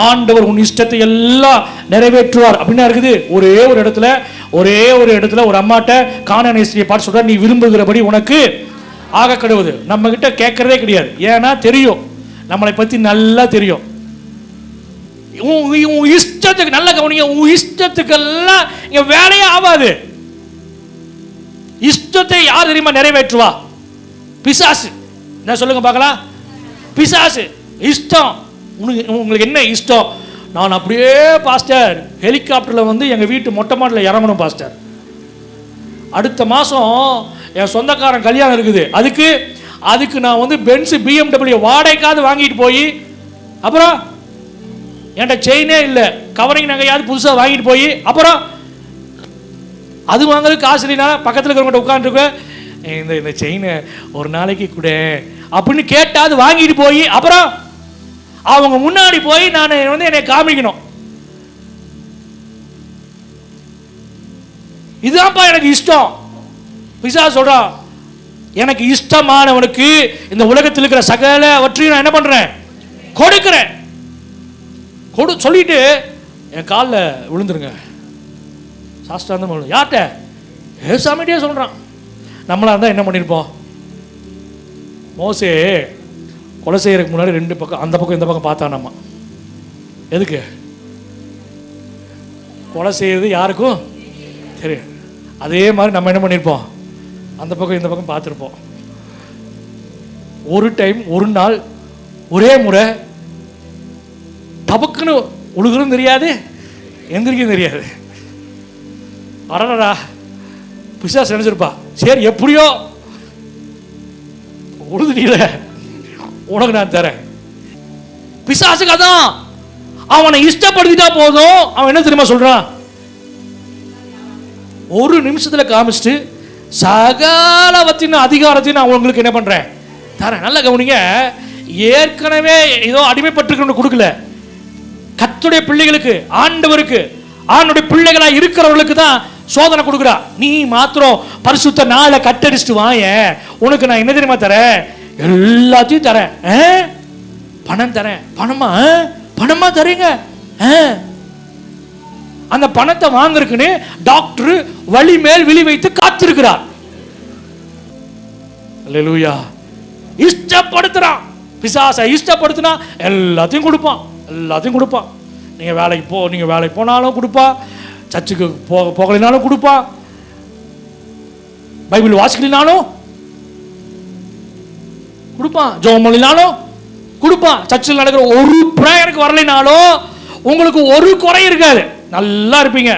ஆண்டவர் உன் இஷ்டத்தை எல்லாம் நிறைவேற்றுவார் அப்படின்னு இருக்குது. ஒரே ஒரு இடத்துல ஒரு அம்மாட்ட கானானிய பாட்டு சொல்ற, நீ விரும்புகிறபடி உனக்கு ஆக கடுவது. நம்ம கிட்ட கேட்கறதே கிடையாது, ஏன்னா தெரியும், நம்மளை பத்தி நல்லா தெரியும். உன் இஷ்டத்துக்கு நல்ல கவனிங்க, உன் இஷ்டத்துக்கெல்லாம் இங்க வேலையே ஆகாது. இஷ்டத்தை யார் தெரியுமா நிறைவேற்றுவா? பிசாசு. என்ன சொல்லுங்க பார்க்கலாம், பிசாசு. இஷ்டம், உங்களுக்கு என்ன இஷ்டம்? நான் அப்படியே பாஸ்டர் ஹெலிகாப்டரில் வந்து எங்கள் வீட்டு மொட்டை மாடியில் இறங்கணும் பாஸ்டர், அடுத்த மாதம் என் சொந்தக்காரன் கல்யாணம் இருக்குது, அதுக்கு நான் வந்து பென்ஸு BMW வாடகைக்காவது வாங்கிட்டு போய், அப்புறம் என்கிட்ட செயினே இல்லை, கவரிங் நகையாவது புதுசாக வாங்கிட்டு போய், அப்புறம் அது வாங்குறதுக்கு காசு இல்லைனா பக்கத்தில் இருக்கிறவங்கள்ட்ட உட்காந்துருக்கேன், இந்த செயினை ஒரு நாளைக்கு கூட அப்படின்னு கேட்டாவது வாங்கிட்டு போய், அப்புறம் அவங்க முன்னாடி போய் நான் வந்து என்னை காமிக்கணும். இதுதான்ப்பா எனக்கு இஷ்டம். பிசாசு சொல்றான், எனக்கு இஷ்டமானவனுக்கு இந்த உலகத்தில் இருக்கிற சகலவற்றையும் நான் என்ன பண்றேன், கொடுக்கிறேன். சொல்லிட்டு என் காலில் விழுந்துருங்க சாஸ்திரம். யார்கிட்ட? ஏசாமிட்டே சொல்றான். நம்மளா இருந்தால் என்ன பண்ணியிருப்போம்? மோசே கொலை செய்யறதுக்கு முன்னாடி 2 பக்கம், அந்த பக்கம் இந்த பக்கம் பார்த்தானாமா. எதுக்கு? கொலை செய்யறது யாருக்கும் சரி. அதே மாதிரி நம்ம என்ன பண்ணியிருப்போம், அந்த பக்கம் இந்த பக்கம் பார்த்துருப்போம். ஒரு டைம், ஒரு நாள், ஒரே முறை டபக்குன்னு உழுகுறதும் தெரியாது, எந்திரிக்கும் தெரியாது. அடடா, பிசாசு நினைச்சிருப்பா, சரி எப்படியோ உழுதுல உனக்கு நான் தரேன். பிசாசுக்கு அதான், அவனை இஷ்டப்படுத்திட்டா போதும். அவன் என்ன தெரியுமா சொல்றான், ஒரு நிமிஷத்துல காமிச்சிட்டு சகலவத்தின் அதிகாரத்தையும் நான் உங்களுக்கு என்ன பண்றேன், தரேன். நல்ல கவனிங்க, ஏற்கனவே ஏதோ அடிமைப்பட்டிருக்கணும் கொடுக்கல, கர்த்தருடைய பிள்ளைகளுக்கு, ஆண்டவருக்கு, ஆண்டவருடைய பிள்ளைகளா இருக்கிறவர்களுக்கு தான் சோதனை கொடுக்குறா. நீ மாத்திரம் பரிசுத்த நாளை கட்டடிச்சுட்டு வாய, உனக்கு நான் என்ன தெரியுமா தரேன், எல்லாத்தையும் தரேன், பணம் தரேன். பணமா தரீங்க. அந்த பணத்தை வாங்குறதுக்குன்னு டாக்டர் வழி மேல் விழி வைத்து காத்திருக்கிறார். அல்லேலூயா. இஷ்டப்படுத்துறான் பிசாசை. இஷ்டப்படுத்தினா எல்லாத்தையும் கொடுப்பான். நீங்க வேலைக்கு போனாலும் கொடுப்பான், சர்ச்சுக்கு போகலினாலும் கொடுப்பான், பைபிள் வாசிக்கலினாலும் கொடுப்பான். ஜெபம் பண்ணினாலும் கொடுப்பான். சர்ச்சில் நடக்கிற ஒரு பிரேயருக்கு வரலைனாலும் உங்களுக்கு ஒரு குறை இருக்காது, நல்லா இருப்பீங்க.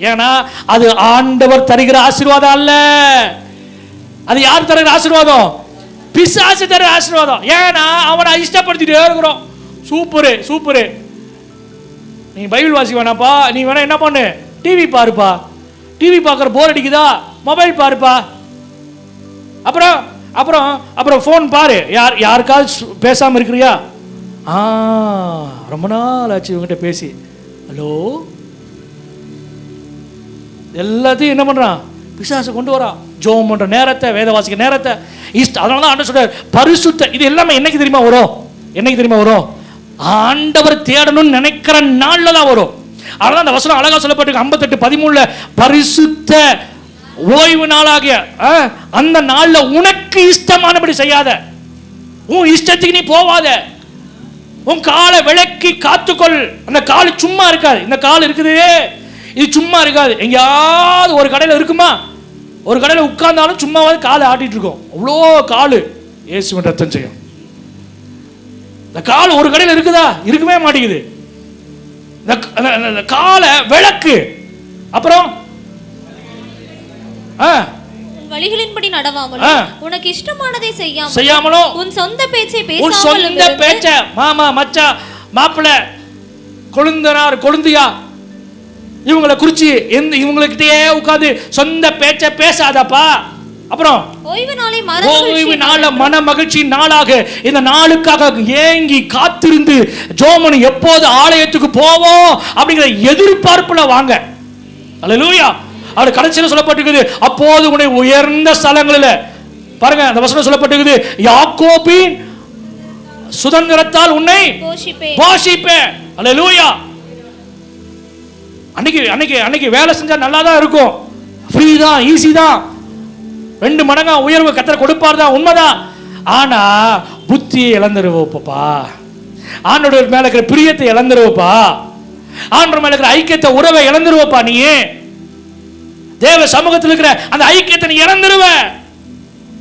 ஏன்னா அது ஆண்டவர் தருகிற ஆசீர்வாதம் அல்ல. அது யார் தருகிற ஆசீர்வாதம்? பிசாசு தருகிற ஆசீர்வாதம். ஏன்னா அவனை இஷ்டப்படுத்திட்டே இருக்கிறோம். சூப்பரு சூப்பரு, நீ பைபிள் வாசி வேணாப்பா, நீ வேணா என்ன பண்ணு, டிவி பாருப்பா. டிவி பார்க்குற போர் அடிக்குதா, மொபைல் பாருப்பா. அப்புறம் அப்புறம் அப்புறம் ஃபோன் பாரு. யாருக்காவது பேசாமல் இருக்கிறியா? ரொம்ப நாள் ஆச்சு இவங்ககிட்ட பேசி. ஹலோ, எல்லாத்தையும் என்ன பண்ணுறான்? பிசாசு கொண்டு வரான். ஜோம் பண்ற நேரத்தை, வேத வாசிக்க நேரத்தை, அதனால தான் ஆண்டவர் சொல்றார் பரிசுத்த. இது எல்லாமே என்னைக்கு தெரியுமா வரும்? என்னைக்கு தெரியுமா வரும்? ஆண்டவர் தேடணும்னு நினைக்கிற நாள்ல தான் வரும். அதனால அந்த வசனம் அழகா சொல்லப்பட்டிருக்கு 58:13, பரிசுத்த ஓய்வு நாளாகிய அந்த நாள்ல உனக்கு இஷ்டமானபடி செய்யாத, உன் இஷ்டத்துக்கு நீ போவாத, உன் காலை விளக்கி காத்துக்கொள். அந்த கால் சும்மா இருக்காது. இந்த கால் இருக்குது, இது சும்மா இருக்காது. எங்கேயாவது ஒரு கடையில் இருக்குமா? ஒரு கடையில் உட்கார்ந்தாலும் சும்மாவது காலை ஆட்டிட்டு இருக்கோம். அவ்வளோ காலு இயேசுவின் ரத்தம் செய்யும். இந்த கால் ஒரு கடையில் இருக்குதா? இருக்கவே மாட்டேங்குது. காலை விளக்கு. அப்புறம் வழிகளின்படி நடவாமலும் உனக்கு இஷ்டமானதை செய்யாமலும் உன் சொந்த பேச்சை பேச மாமா மச்சா மாப்பிள்ள கொழுந்தனார் கொழுந்தியா இவங்களை குறிச்சி இவங்களுக்கிட்டே உட்கார்ந்து சொந்த பேச்ச பேசாதப்பா. அப்புறம் ஓய்வு நாள மன மகிழ்ச்சி நாளாக இந்த நாளுக்காக ஏங்கி காத்திருந்து ஜோமனு எப்போது ஆலயத்துக்கு போவோம் அப்படிங்கிற எதிர்பார்ப்புல வாங்க. அல்லேலூயா. அது கடைசியில் சொல்லப்பட்டிருக்குது, அப்போது உன்னை உயர்ந்த ஸ்தலங்களில் பாருங்க, அந்த வசனம் சொல்லப்பட்டிருக்குது, யாக்கோபின் சுதந்திரத்தால் உன்னை போஷிப்பேன். அல்லேலூயா. அன்னைக்கு வேலை செஞ்சா நல்லா தான் இருக்கும், ஃப்ரீ தான், ஈஸி தான், 2 மடங்கா உயர்வு கர்த்தர் கொடுப்பார் தான், உண்மைதான். ஆனா புத்தியை இழந்துருவோப்பா, ஆண்டவர் மேல இருக்கிற பிரியத்தை இழந்துருவோப்பா, ஆண்டவர் மேல இருக்கிற ஐக்கியத்தை உறவை இழந்துருவோப்பா. நீ தேவ சமூகத்தில் இருக்கிற அந்த ஐக்கியத்தை நீ இழந்துருவ.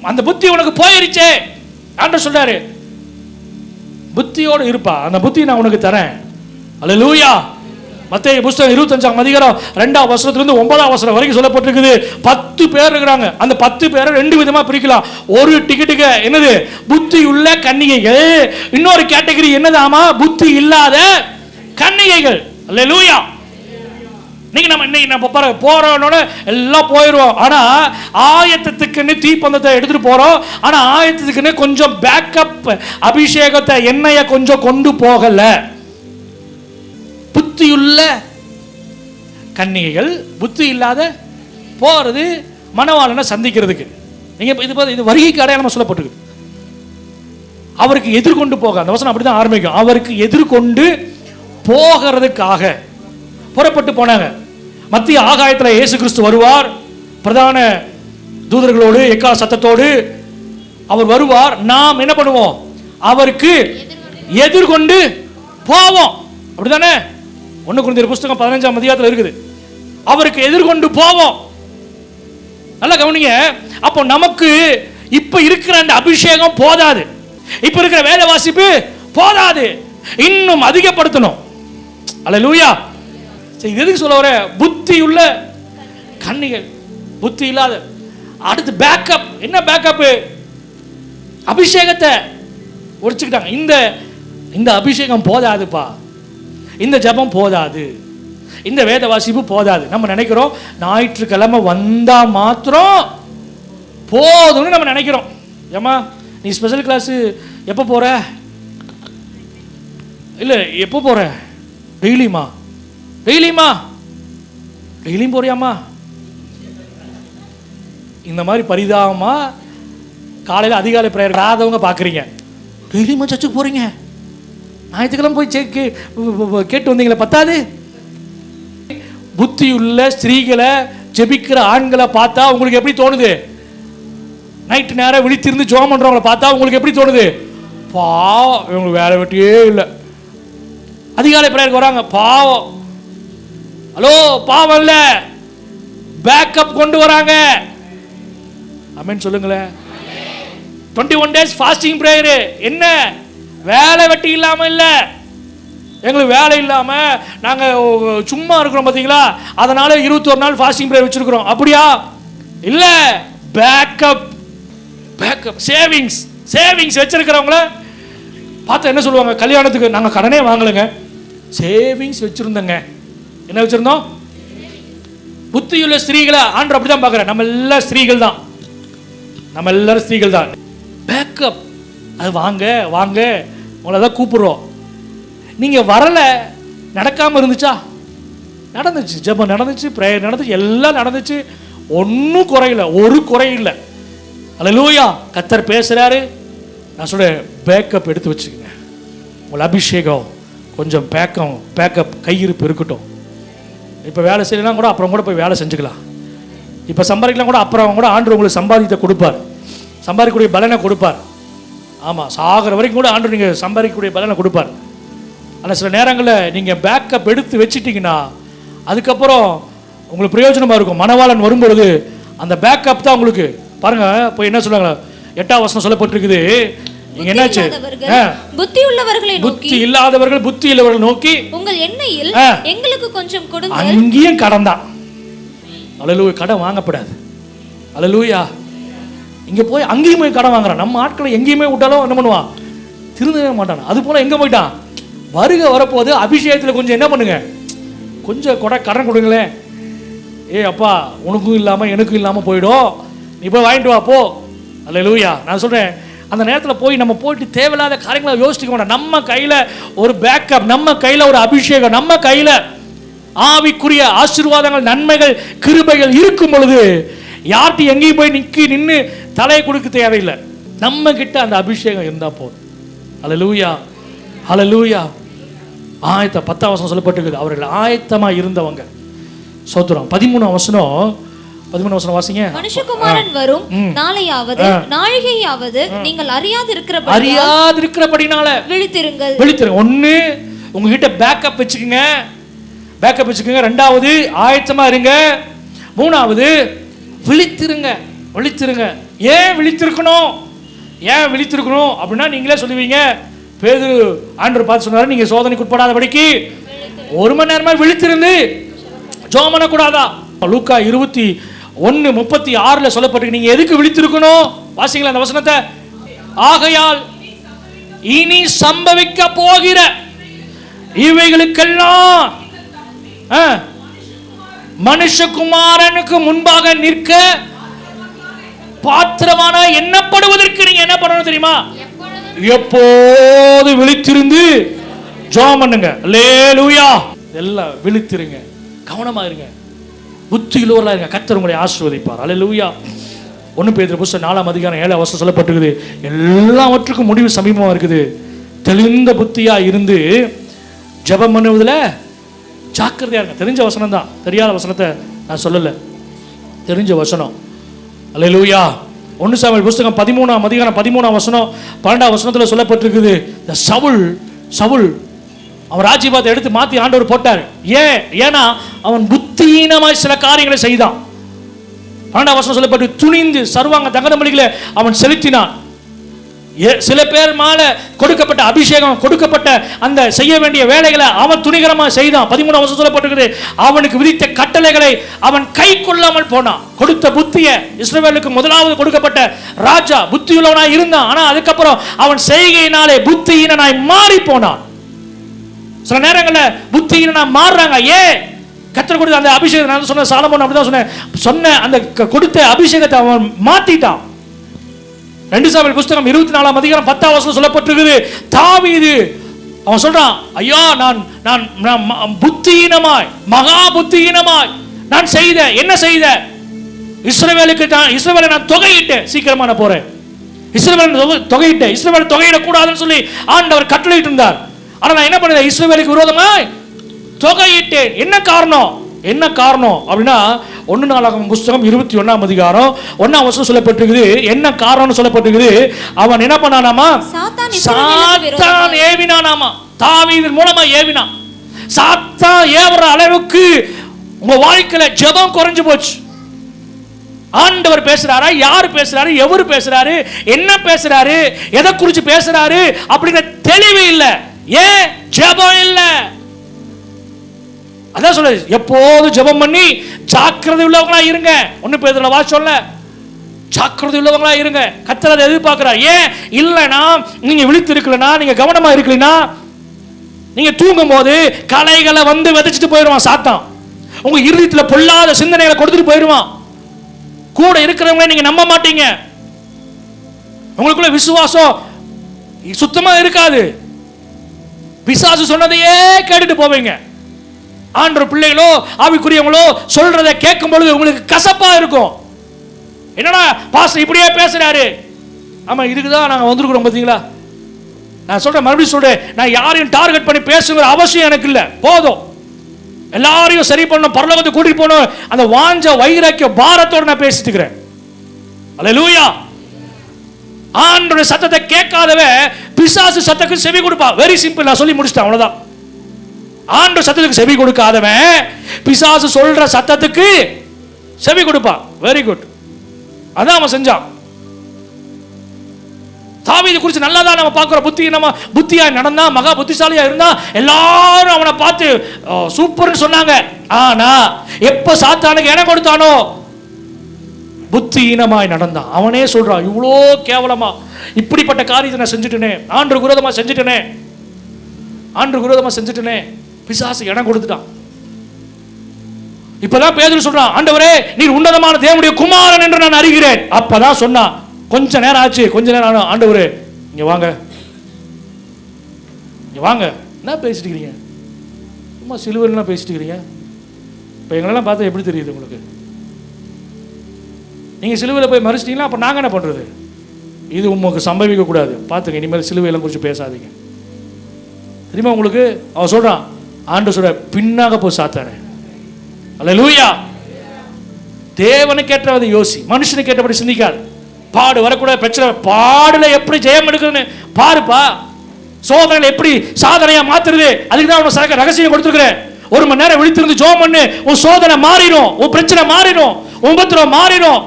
அந்த புத்தி உனக்கு போயிருச்சே. ஆண்டவர் சொல்றாரு, புத்தியோடு இருப்பா, அந்த புத்தி நான் உனக்கு தரேன். அல்லேலூயா. மத்தேயு புத்தகம் 25ஆம் அதிகாரம் 2ஆம் வசனத்திலிருந்து 9ஆம் வசனம் வரைக்கும் சொல்லப்பட்டிருக்குது. 10 பேர் இருக்கிறாங்க. அந்த 10 பேரை 2 விதமா பிரிக்கலாம். ஒரு டிக்கெட்டுக்கு என்னது, புத்தி உள்ள கன்னிகைகள். இன்னொரு கேட்டகரி என்னதாமா, புத்தி இல்லாத கன்னிகைகள். அல்லேலூயா. இன்னைக்கு நம்ம போறோன்னு எல்லாம் போயிடுவோம். ஆனா ஆயத்தத்துக்குன்னு தீப்பந்தத்தை எடுத்துட்டு போறோம். ஆனா ஆயத்தத்துக்குன்னு கொஞ்சம் பேக்கப் அபிஷேகத்தை, எண்ணெயை கொஞ்சம் கொண்டு போகல. புத்தியுள்ள கன்னிகைகள், புத்தி இல்லாத போறது மணவாளனை சந்திக்கிறதுக்கு. நீங்க இது வருகைக்கு அடையாளமா சொல்லப்பட்டிருக்கு. அவருக்கு எதிர்கொண்டு போக, அந்த வசனம் அப்படிதான் ஆரம்பிக்கும். அவருக்கு எதிர்கொண்டு போகிறதுக்காக புறப்பட்டு போனாங்க. மத்திய ஆகாயத்தில் இயேசு கிறிஸ்து வருவார், பிரதான தூதர்களோடு எக்காள சத்தத்தோடு அவர் வருவார். நாம் என்ன பண்ணுவோம், அவருக்கு எதிர்கொண்டு போவோம். அப்படிதானே? 1 கொரிந்தியர் புத்தகம் 15ஆம் அதிகாரத்தில் இருக்குது. அவருக்கு எதிர்கொண்டு போவோம். நல்லா கவனிங்க. அப்போ நமக்கு இப்ப இருக்கிற அந்த அபிஷேகம் போதாது, இப்ப இருக்கிற வேத வாசிப்பு போதாது, இன்னும் அதிகப்படுத்தணும். அல்லேலூயா. இது எதுக்கு சொல்ல வர, புத்தி உள்ள கன்னிகள், புத்தி இல்லாத. அடுத்து பேக்கப். என்ன பேக்கப்? அபிஷேகத்தை ஒடிச்சுக்கிட்டாங்க. இந்த அபிஷேகம் போதாதுப்பா, இந்த ஜபம் போதாது, இந்த வேத வாசிப்பு போதாது. நம்ம நினைக்கிறோம் ஞாயிற்றுக்கிழமை வந்தா மாத்திரம் போதும்னு நம்ம நினைக்கிறோம். ஏமா நீ ஸ்பெஷல் கிளாஸ் எப்போ போற? இல்லை எப்போ போற? டெய்லியுமா? டெய்லியும் போறியாமா? இந்த மாதிரி பரிதாபமா காலையில் அதிகாலை பிரேயர் ஆதவங்க பார்க்குறீங்க. டெய்லியுமா சர்ச்சுக்கு போறீங்க? ஞாயிற்றுக்கிழமை போய் கேட்டு வந்தீங்களே, பத்தாது? புத்தியுள்ள ஸ்திரீகளை, ஜெபிக்கிற ஆண்களை பார்த்தா உங்களுக்கு எப்படி தோணுது? நைட்டு நேரம் விழித்திருந்து ஜெபம் பண்றவங்களை பார்த்தா உங்களுக்கு எப்படி தோணுது? பாவம், இவங்களுக்கு வேலை வெட்டியே இல்லை, அதிகாலை பிரேயருக்கு வராங்க, பாவம். ஹலோ, பாவம் இல்லை, பேக்கப் கொண்டு வராங்க. ஆமென் சொல்லுங்களேன். 21 days ஃபாஸ்டிங் பிரேயர். என்ன வேலை வெட்டி இல்லாமல் இல்லை, எங்களுக்கு வேலை இல்லாமல் நாங்கள் சும்மா இருக்கிறோம் பார்த்தீங்களா, அதனால 21 நாள் ஃபாஸ்டிங் பிரேயர் வச்சிருக்கிறோம். அப்படியா? இல்லை, பேக்கப் சேவிங்ஸ் வச்சிருக்கிறவங்கள பார்த்தா என்ன சொல்லுவாங்க, கல்யாணத்துக்கு நாங்கள் கடனே வாங்கலைங்க, சேவிங்ஸ் வச்சிருந்தோங்க. என்ன வச்சிருந்தோம்? புத்தியுள்ள ஸ்திரீகளை ஆண்டவர் அப்படி தான் பார்க்குறேன். நம்ம எல்லாரும் ஸ்திரீகள் தான். பேக்கப், அது வாங்க உங்களை தான் கூப்பிடுறோம். நீங்கள் வரலை, நடக்காமல் இருந்துச்சா? நடந்துச்சு. ஜெபம் நடந்துச்சு, பிரேயர் நடந்துச்சு, எல்லாம் நடந்துச்சு. ஒன்றும் குறையில்லை, ஒரு குறையில்லை. அல்லேலூயா. கர்த்தர் பேசுகிறாரு. நான் சொல்கிறேன், பேக்கப் எடுத்து வச்சுக்கோங்க. உங்கள் அபிஷேகம் கொஞ்சம் பேக்கப் கையிருப்பு இருக்கட்டும். இப்போ வேலை செய்யலாம் கூட அப்புறம் கூட போய் வேலை செஞ்சுக்கலாம். இப்போ சம்பாதிக்கலாம் கூட அப்புறம் கூட ஆண்டவர் உங்களுக்கு சம்பாதித்த கொடுப்பார், சம்பாதிக்கக்கூடிய பலனை கொடுப்பார். ஆமாம், சாகிற வரைக்கும் கூட ஆண்டவர் நீங்கள் சம்பாதிக்கக்கூடிய பலனை கொடுப்பார். ஆனால் சில நேரங்களில் நீங்கள் பேக்கப் எடுத்து வச்சிட்டிங்கன்னா அதுக்கப்புறம் உங்களுக்கு பிரயோஜனமாக இருக்கும். மணவாளன் வரும்பொழுது அந்த பேக்கப் தான் உங்களுக்கு. பாருங்கள், இப்போ என்ன சொல்லுவாங்க, 8ஆம் வசனம் சொல்லப்பட்டிருக்குது. நீங்க என்னாச்சு? புத்தி உள்ளவர்களை நோக்கி உங்கள் எண்ணெயில் எங்களுக்கு கொஞ்சம் கொடுங்க. அங்கேயும் கடன் தான். அல்லேலூயா. கடன் வாங்கப்படாது. அல்லேலூயா. இங்க போய் அங்கேயும் போய் கடன் வாங்குறான். நம்ம ஆட்களை எங்கேயுமே விட்டாலும் என்ன பண்ணுவான், திருந்தவே மாட்டான். அது போல எங்க போயிட்டான், வருகை வரப்போது அபிஷேகத்தில் கொஞ்சம் என்ன பண்ணுங்க, கொஞ்சம் கடன் கொடுங்களேன். அப்பா, உனக்கும் இல்லாமல் எனக்கும் இல்லாமல் போயிடும், நீ போய் வாங்கிட்டு வா போ. அல்லேலூயா. நான் சொல்கிறேன், அந்த நேரத்தில் போய் நம்ம போயிட்டு தேவையில்லாத காரியங்களை யோசிக்க வேண்டாம். நம்ம கையில் ஒரு பேக்கப், நம்ம கையில் ஒரு அபிஷேகம், நம்ம கையில் ஆவிக்குரிய ஆசீர்வாதங்கள், நன்மைகள், கிருபைகள் இருக்கும் பொழுது யார்கிட்ட எங்கேயும் போய் நின்று தலையை கொடுக்க தேவையில்லை. நம்ம கிட்ட அந்த அபிஷேகம் இருந்தால் போதும். அல்லேலூயா, அல்லேலூயா. 10ஆம் வசனம் சொல்லப்பட்டிருக்குது, அவர்கள் ஆயத்தமாக இருந்தவங்க. சோத்திரம். 13ஆம் வசனம் வாசிங்க. மனுஷகுமாரன் வரும் நாளையாவது நாழிகையாவது நீங்கள் அறியாதிருக்கிறபடினால விழித்திருங்கள். ஒன்று, உங்ககிட்ட பேக்கப் வச்சுக்கோங்க. 2வது, ஆயத்தமா இருங்க. 3வது, விழித்திருங்க. ஏன் விழித்திருக்கணும் அப்படின்னா நீங்களே சொல்லுவீங்க, பேதுரு ஆண்டவர் பார்த்து சொன்னாரு, நீங்க சோதனைக்கு உட்படாதபடிக்கு 1 மணி நேரமா விழித்திருந்து ஜெபம் பண்ண கூடாதா? லூக்கா 21:36 சொல்லப்பட்டிருக்கு. நீங்க எதுக்கு விழித்திருக்கணும்? வாசிங்களா அந்த வசனத்தை. ஆகையால் இனி சம்பவிக்க போகிற இவைகளுக்கெல்லாம் மனுஷகுமாரனுக்கு முன்பாக நிற்க பாத்திரமான எண்ணப்படுவதற்கு நீங்க என்ன பண்ணணும் தெரியுமா? எப்போது விழித்திருந்து ஜெபம் பண்ணுங்க. அல்லேலூயா. எல்லாம் விழித்திருங்க, கவனமா இருங்க, புத்தியுள்ளவர்களா இருங்க. கர்த்தர் உங்களை ஆசீர்வதிப்பார். அல்லேலூயா. 1 பேதுரு புத்தகம் 4ஆம் அதிகாரம் 7ஆம் வசனம் சொல்லப்பட்டிருக்குது, எல்லாவற்றுக்கும் முடிவு சமீபமா இருக்குது. தெளிந்த புத்தியா இருந்து ஜெபம் பண்ணுவதில் ஜாக்கிரதையா இருங்க. தெரிஞ்ச வசனம் தான், தெரியாத வசனத்தை நான் சொல்லல, தெரிஞ்ச வசனம். அல்லேலூயா. 1 சாமுவேல் புத்தகம் 13ஆம் அதிகாரம் 13ஆம் வசனம் 12ஆம் வசனத்தில் சொல்லப்பட்டிருக்குது, இந்த சவுல் அவன் ராஜ்யபாரத்தை எடுத்து மாற்றி ஆண்டவர் போட்டார். ஏன்னா அவன் புத்தியீனமாய் சில காரியங்களை செய்தான். 12ஆம் வசனம் சொல்லப்பட்டு துணிந்து சர்வாங்க தகன பலிகளை அவன் செலுத்தினான். சில பேர் மேல கொடுக்கப்பட்ட அபிஷேகம், கொடுக்கப்பட்ட அந்த செய்ய வேண்டிய வேலைகளை அவன் துணிகரமாக செய்தான். 13ஆம் வசனம் சொல்லப்பட்டிருக்கிறது, அவனுக்கு விதித்த கட்டளைகளை அவன் கை கொள்ளாமல் போனான். கொடுத்த புத்தியை, இஸ்ரவேலுக்கு முதலாவது கொடுக்கப்பட்ட ராஜா புத்தியுள்ளவனாய் இருந்தான். ஆனா அதுக்கப்புறம் அவன் செய்கையினாலே புத்தியீனனாய் மாறி போனான். சில நேரங்களில் புத்தியீனனா மாறுறாங்க. கர்த்தர் கொடுத்த அந்த அபிஷேகம், நான் சொன்ன சாலமோன் அப்படிதான் சொன்ன அந்த கொடுத்த அபிஷேகத்தை அவன் மாத்திட்டான். 2 சாமுவேல் புத்தகம் 24ஆம் அதிகாரம் 10ஆம் வசனம் சொல்லப்பட்டிருக்குது, தாவீது அவன் சொல்றான், ஐயா நான் புத்தியீனமாய், மகா புத்தியீனமாய் நான் என்ன செய்த இஸ்ரவேலை நான் தொகையிட்டேன். சீக்கிரமா நான் போறேன், இஸ்ரவேலை தொகையிட்டேன். இஸ்ரவேலை தொகையிடக்கூடாதுன்னு சொல்லி ஆண்டவர் கட்டளையிட்டு இருந்தார். ஆனா நான் என்ன பண்ணேன், இஸ்ரவேலுக்கு விரோதமாய் தொகையிட்டேன். என்ன காரணம் அப்படின்னா 1 நாளாகமம் புத்தகம் 21ஆம் அதிகாரம் 1ஆம் வசனம் சொல்லப்பட்டிருக்குது. என்ன காரணம்னு சொல்லப்பட்டிருக்குது, அவன் என்ன பண்ணானாமா, சாத்தான் ஏவினானாமா. தாவீதின் மூலமா ஏவினான். சாத்தான் ஏவுற அளவுக்கு உங்க வாழ்க்கையில ஜெபம் குறைஞ்சு போச்சு. ஆண்டவர் பேசுறாரா, யார் பேசுறாரு, எவர் பேசுறாரு, என்ன பேசுறாரு, எதை குறிச்சு பேசுறாரு அப்படிங்கிற தெளிவு இல்லை. ஏன்? ஜெபம் இல்லை. அதான் சொல்ல, எப்போது ஜெபம் பண்ணி ஜாக்கிரதை உள்ளவங்களா இருங்க. ஒன்னு பேதுருல வாசிச்சோம்ல, ஜாக்கிரதை உள்ளவங்களா இருங்க. கர்த்தர் அதை எதிர்பார்க்கிறார். ஏன்? இல்லைனா, நீங்க விழித்து இருக்கலனா, நீங்க கவனமா இருக்கலனா, நீங்க தூங்கும் போது கலைகளை வந்து விதைச்சிட்டு போயிடுவான் சாத்தான். உங்க இருதயத்துல பொல்லாத சிந்தனைகளை கொடுத்துட்டு போயிடுவான். கூட இருக்கிறவங்க நீங்க நம்ப மாட்டீங்க. உங்களுக்குள்ள விசுவாசம் சுத்தமா இருக்காது. பிசாசு சொன்னதையே கேட்டுட்டு போவீங்க. ஆண்டவர் பிள்ளைகளோ ஆவிக்குரியவங்களோ சொல்றதை கேட்கும் பொழுது உங்களுக்கு கசப்பா இருக்கும். என்னடா பாஸ்டர் இப்படியே பேசுறாரு. ஆமா, இதுக்கு தான் நாங்க வந்திருக்கிறோம். பாத்தீங்களா, நான் சொல்றேன், மறுபடியும் சொல்றேன், நான் யாரையும் டார்கெட் பண்ணி பேசுங்கிற அவசியம் எனக்கு இல்லை. போதும், எல்லாரையும் சரி பண்ணணும், பரலோகத்தை கூட்டிட்டு போகணும், அந்த வாஞ்ச வைராக்கிய பாரத்தோடு நான் பேசிட்டு இருக்கிறேன். அல்லேலூயா. ஆண்டவருடைய சத்தத்தை கேட்காதவன் பிசாசு சத்தத்துக்கு செவி கொடுப்பா. வெரி சிம்பிள், நான் சொல்லி முடிச்சிட்டேன், அவ்வளவுதான். ஆண்டவர் சத்தத்துக்கு செவி கொடுக்காதவன் பிசாசு சொல்ற சத்தத்துக்கு செவி கொடுப்பா. வெரி குட், அதான் அவன் செஞ்சான். தாவீது குறித்து நல்லா தான் நம்ம பார்க்கிறோம். புத்தியா நடந்தா, மகா புத்திசாலியா இருந்தா, எல்லாரும் அவனை பார்த்து சூப்பர்னு சொன்னாங்க. ஆனா எப்ப சாத்தானுக்கு இடம் கொடுத்தானோ புத்தியீனமாய் நடந்தான். அவனே சொல்றான், இவ்வளோ கேவலமா இப்படிப்பட்ட காரியத்தை நான் செஞ்சுட்டேனே, ஆண்டவருக்கு விரோதமா செஞ்சுட்டேனே, ஆண்டவருக்கு விரோதமா செஞ்சுட்டேனே. பிசாசு இடம் கொடுத்துட்டான். இப்பதான் பேதுரு சொல்றான், ஆண்டவரே நீர் உன்னதமான தேவனுடைய குமாரன் என்று நான் அறிகிறேன். அப்பதான் சொன்னான். கொஞ்ச நேரம் ஆச்சு, கொஞ்ச நேரம், ஆண்டவரே இங்க வாங்க, இங்க வாங்க. என்ன பேசிட்டு இருக்கீங்க? சும்மா சிலுவைலாம் பேசிட்டு இருக்கீங்க. இப்போ எங்களெல்லாம் பார்த்தா எப்படி தெரியுது உங்களுக்கு? நீங்கள் சிலுவையில் போய் மறிச்சிட்டீங்களா, அப்போ நாங்கள் என்ன பண்ணுறது? இது உங்களுக்கு சம்பவிக்க கூடாது. பார்த்துங்க, இனிமேல் சிலுவையெல்லாம் குறித்து பேசாதீங்க. தெரியுமா உங்களுக்கு? அவன் சொல்கிறான், ஆண்டவர் சொல்ற, பின்னாக போய் சாத்தானே. அல்லேலூயா. தேவனுக்கு ஏற்றதை யோசி, மனுஷனுக்கு ஏற்றபடி சிந்திக்காது. பாடு வரக்கூடாது, பிரச்சனை, பாடுல எப்படி ஜெயம் எடுக்குதுன்னு பாருப்பா. சோதனை எப்படி சாதனையா மாத்துறது, அதுக்கு தான் உனக்கு ரகசியம் கொடுத்துருக்கிறேன். 1 மணி நேரம் விழித்திருந்து ஜெபம் பண்ணு, உன் சோதனை மாறிடும், உன் பிரச்சனை மாறிடும், உன் உபத்திரம் மாறிடும்,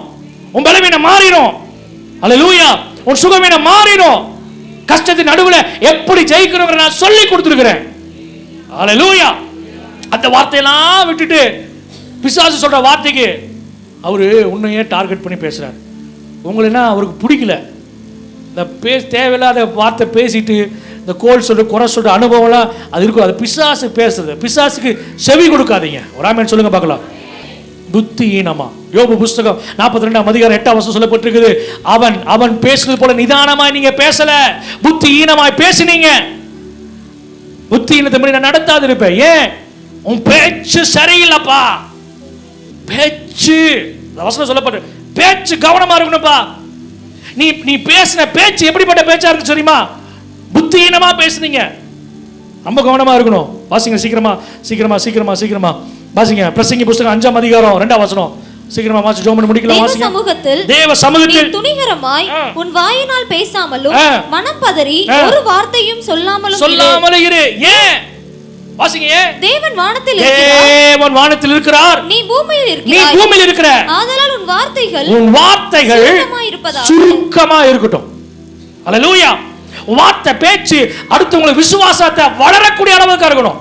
உன் பலவீனம் மாறிடும். அல்லேலூயா. உன் சுகவீனம் மாறிடும். கஷ்டத்தின் நடுவில் எப்படி ஜெயிக்கணும்ங்கற நான் சொல்லி கொடுத்துருக்கிறேன். அல்லேலூயா. அந்த வார்த்தையெல்லாம் விட்டுட்டு பிசாசு சொல்ற வார்த்தைக்கு அவரு உன்னையே டார்கெட் பண்ணி பேசுறாரு. உங்களா அவருக்கு பிடிக்கல. இந்த தேவையில்லாத வார்த்தை பேசிட்டு இந்த கோல் சொல்ற குறை சொல்ற அனுபவம்லாம் அது இருக்கும். அது பிசாசு பேசுறது. பிசாசுக்கு செவி கொடுக்காதீங்க. ஒரு ஆமென் சொல்லுங்க பார்க்கலாம். புத்தியீனமா. யோபு புஸ்தகம் 42ஆம் அதிகாரம் 8ஆம் வசனம் சொல்லப்பட்டிருக்குது, அவன் பேசுறது போல நிதானமாய் நீங்க பேசல, புத்தியீனமாய் பேசினீங்க. புத்தியீனத்தை நான் நடத்தாது இருப்பேன். ஏன்? உன் பேச்சு சரியில்லைப்பா. பேச்சு வசனம் சொல்லப்பட்டு பேச்சு கவனமா இருக்கணும்ப்பா. நீ பேசின பேச்சு எப்படிப்பட்ட பேச்சா இருக்கு தெரியுமா? புத்தியீனமா பேசுனீங்க. ரொம்ப கவனமா இருக்கணும். வாசிங்க சீக்கிரமா சீக்கிரமா சீக்கிரமா சீக்கிரமா வாசிங்க. பிரசங்கி புஸ்தகம் 5ஆம் அதிகாரம் 2ஆம் வசனம். சீக்கிரமா வாசி, ஜெபம் பண்ணி முடிக்கலாம். வாசிங்க. தேவ சமூகத்தில் துணிகரமாய் உன் வாயினால் பேசாமலும் மனம் பதறி ஒரு வார்த்தையும் சொல்லாமலும் இரு. ஏன்? வாசிங்க. தேவன் வானத்தில் இருக்கிறார், நீ பூமியில் இருக்கிறாய். ஆதலால் உன் வார்த்தைகள் சுருக்கமா இருக்கட்டும். அல்லேலூயா. வார்த்தை பேச்சு அடுத்தவங்களுக்கு விசுவாசத்தை வளரக்கூடிய அளவுக்கு இருக்கணும்.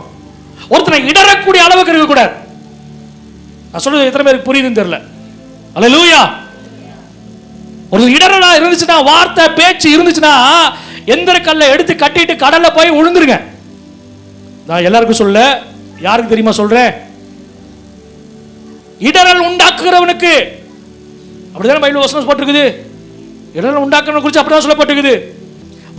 ஒருத்தனை இடரக்கூடிய அளவுக்கு இருக்க கூடாது. நான் சொல்றது எத்தனை பேருக்கு புரியுதுன்னு தெரியல. அல்லேலூயா. ஒரு இடரலா இருந்துச்சுன்னா, வார்த்தை பேச்சு இருந்துச்சுன்னா, எந்திர கல்லை எடுத்து கட்டிட்டு கடல்ல போய் விழுந்துருங்க. நான் எல்லாருக்கும் சொல்ல, யாருக்கு தெரியுமா சொல்றேன்? இடரல் உண்டாக்குறவனுக்கு. அப்படிதான் பைபிள் வசனம் போட்டிருக்குது. இடரல் உண்டாக்குறவனை குறித்து அப்படிதான் சொல்லப்பட்டிருக்குது.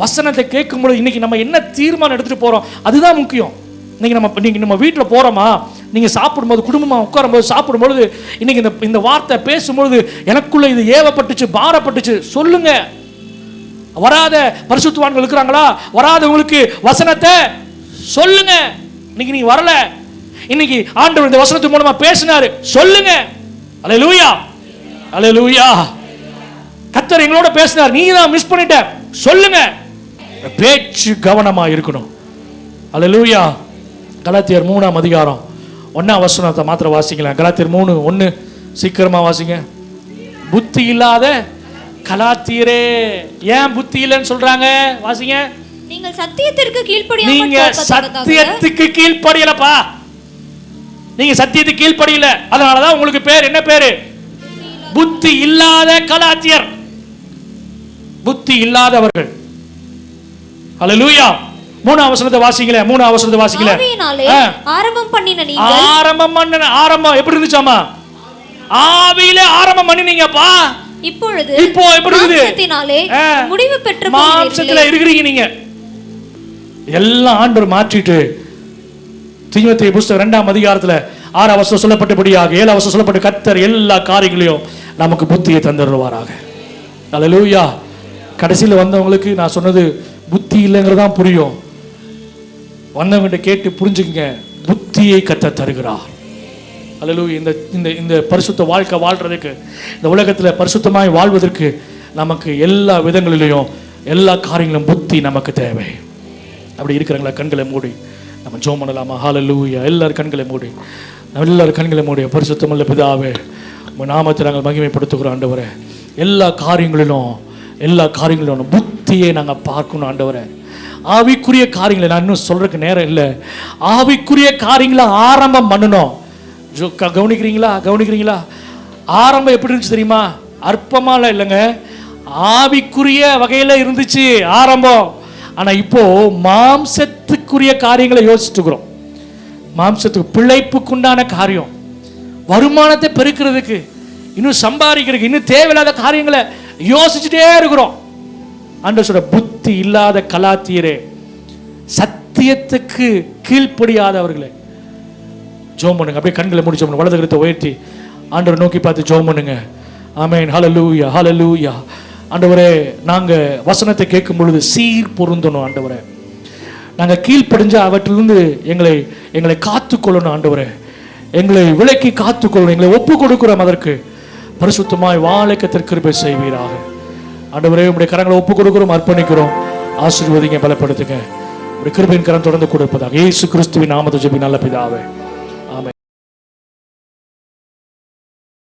வசனத்தை கேட்கும்போது இன்னைக்கு நம்ம என்ன தீர்மானம் எடுத்துட்டு போறோம், அதுதான் முக்கியம். இன்னைக்கு நம்ம வீட்டில் போறோமா, நீங்க சாப்பிடும்போது, குடும்பமா உட்காரும்போது சாப்பிடும்பொழுது, இன்னைக்கு இந்த வார்த்தை பேசும்பொழுது எனக்குள்ள இது ஏவப்பட்டுச்சு, பாரப்பட்டுச்சு சொல்லுங்க. வராத பரிசுத்தவான்கள் இருக்கிறாங்களா? வராதவங்களுக்கு வசனத்தை சொல்லுங்க. இன்னைக்கு நீ வரல, இன்னைக்கு ஆண்டவர் இந்த வசனத்து மூலமா பேசினாரு, சொல்லுங்க. அல்லேலூயா. அல்லேலூயா. கர்த்தர் எங்களோட பேசினார், நீ தான் மிஸ் பண்ணிட்ட, சொல்லுங்க. பேச்சு கவனமா இருக்கணும். அல்லேலூயா. கலாத்தியர் 3ஆம் அதிகாரம் 1ஆம் வசனத்தை மாத்திரம் வாசிக்கலாம். கலாத்தியர் 3:1 சீக்கிரமா வாசிங்க. புத்தி இல்லாத கலாத்தியரே. ஏன் புத்தி இல்லைன்னு சொல்றாங்க? வாசிங்க. நீங்கள் சத்தியத்திற்கு நீங்க சத்தியத்துக்கு கீழ்ப்படியலப்பா. நீங்க சத்தியத்துக்கு கீழ்ப்படியல, அதனாலதான் உங்களுக்கு பேர் என்ன பேரு? புத்தி இல்லாத கலாத்தியர், புத்தி இல்லாதவர்கள். ஹல்லேலூயா. 3ஆம் வசனத்தை வாசிங்களே. 3ஆம் வசனத்தை வாசிங்களே. ஆரம்பம் பண்ணின நீங்கள் ஆரம்பம் எப்படி இருந்துச்சாமா? ஆவியிலே ஆரம்பம் பண்ணினீங்கப்பா. இப்போ எப்படி இருக்குது? முடிவு பெற்ற மாம்சத்துல இருக்கிறீங்க நீங்க. எல்லாம் ஆண்டவர் மாற்றிட்டு தீமோத்தேயு புத்தகம் 2ஆம் அதிகாரத்துல 6ஆம் வசனம் சொல்லப்பட்டபடியாக 7ஆம் வசனம் சொல்லப்பட்ட கர்த்தர் எல்லா காரியங்களையும் நமக்கு புத்தியை தந்துருவாராக. அல்லேலூயா. கடைசியில் வந்தவங்களுக்கு நான் சொன்னது புத்தி இல்லைங்கிறதான் புரியும். வந்தவங்கிட்ட கேட்டு புரிஞ்சுக்கங்க, புத்தியை கர்த்தர் தருகிறார். அல்லேலூயா. இந்த இந்த இந்த பரிசுத்த வாழ்க்கை வாழ்றதுக்கு, இந்த உலகத்தில் பரிசுத்தமாய் வாழ்வதற்கு நமக்கு எல்லா விதங்களிலையும் எல்லா காரியங்களும் புத்தி நமக்கு தேவை. அப்படி இருக்கிறாங்களா? கண்களை மூடி நம்ம ஜெபம் பண்ணலாமா? ஹல்லேலூயா. எல்லாரும் கண்களை மூடி, எல்லாரும் கண்களை மூடி. பரிசுத்தமுள்ள பிதாவே, உங்கள் நாமத்தை நாங்கள் மகிமைப்படுத்துகிறோம் ஆண்டவரே. எல்லா காரியங்களிலும் புத்தியை நாங்கள் பார்க்கணும் ஆண்டவரே. ஆவிக்குரிய காரியங்களை நான் இன்னும் சொல்றதுக்கு நேரம் இல்லை. ஆவிக்குரிய காரியங்களை ஆரம்பம் பண்ணணும். கவனிக்கிறீங்களா? ஆரம்பம் எப்படி இருந்துச்சு தெரியுமா? அற்பமாலாம் இல்லைங்க, ஆவிக்குரிய வகையில் இருந்துச்சு ஆரம்பம். ஆனால் இப்போ மாம்சத்துக்குரிய காரியங்களை யோசிச்சுக்கிறோம். மாம்சத்துக்கு பிழைப்புக்குண்டான காரியம், வருமானத்தை பெருக்கிறதுக்கு, இன்னும் சம்பாதிக்கிறதுக்கு, இன்னும் தேவையில்லாத காரியங்களை யோசிச்சுட்டே இருக்கிறோம். ஆண்டவர் சொல்ற, புத்தி இல்லாத கலாத்தியரே, சத்தியத்துக்கு கீழ்ப்படியாதவர்களே. ஜெபம் பண்ணுங்க. அப்படியே கண்களை மூடி ஜெபம் பண்ணுங்க. வலது கரத்தை உயர்த்தி ஆண்டவரை நோக்கி பார்த்து ஜெபம் பண்ணுங்க. ஆமென். ஹல்லேலூயா, ஹல்லேலூயா. ஆண்டவரே, நாங்கள் வசனத்தை கேட்கும் பொழுது சீர் பொருந்தணும் ஆண்டவரே. நாங்கள் கீழ்ப்படிஞ்சா அவற்றிலிருந்து எங்களை காத்துக்கொள்ளணும் ஆண்டவரே. எங்களை விலக்கி காத்துக்கொள்ளணும். எங்களை ஒப்பு கொடுக்கிறோம். அதற்கு பரிசுத்தமாய் வாழ கர்த்தர் கிருபை செய்வீராக. ஆண்டவரே, உங்களுடைய கரங்களை ஒப்பு கொடுக்கிறோம், அர்ப்பணிக்கிறோம். ஆசீர்வதிங்க, பலப்படுத்துங்க. உங்களுடைய கிருபையின் கரம் தொடர்ந்து கொடுப்பதாக இயேசு கிறிஸ்துவின் நாமத்தில் ஜெபி நல்ல பிதாவே.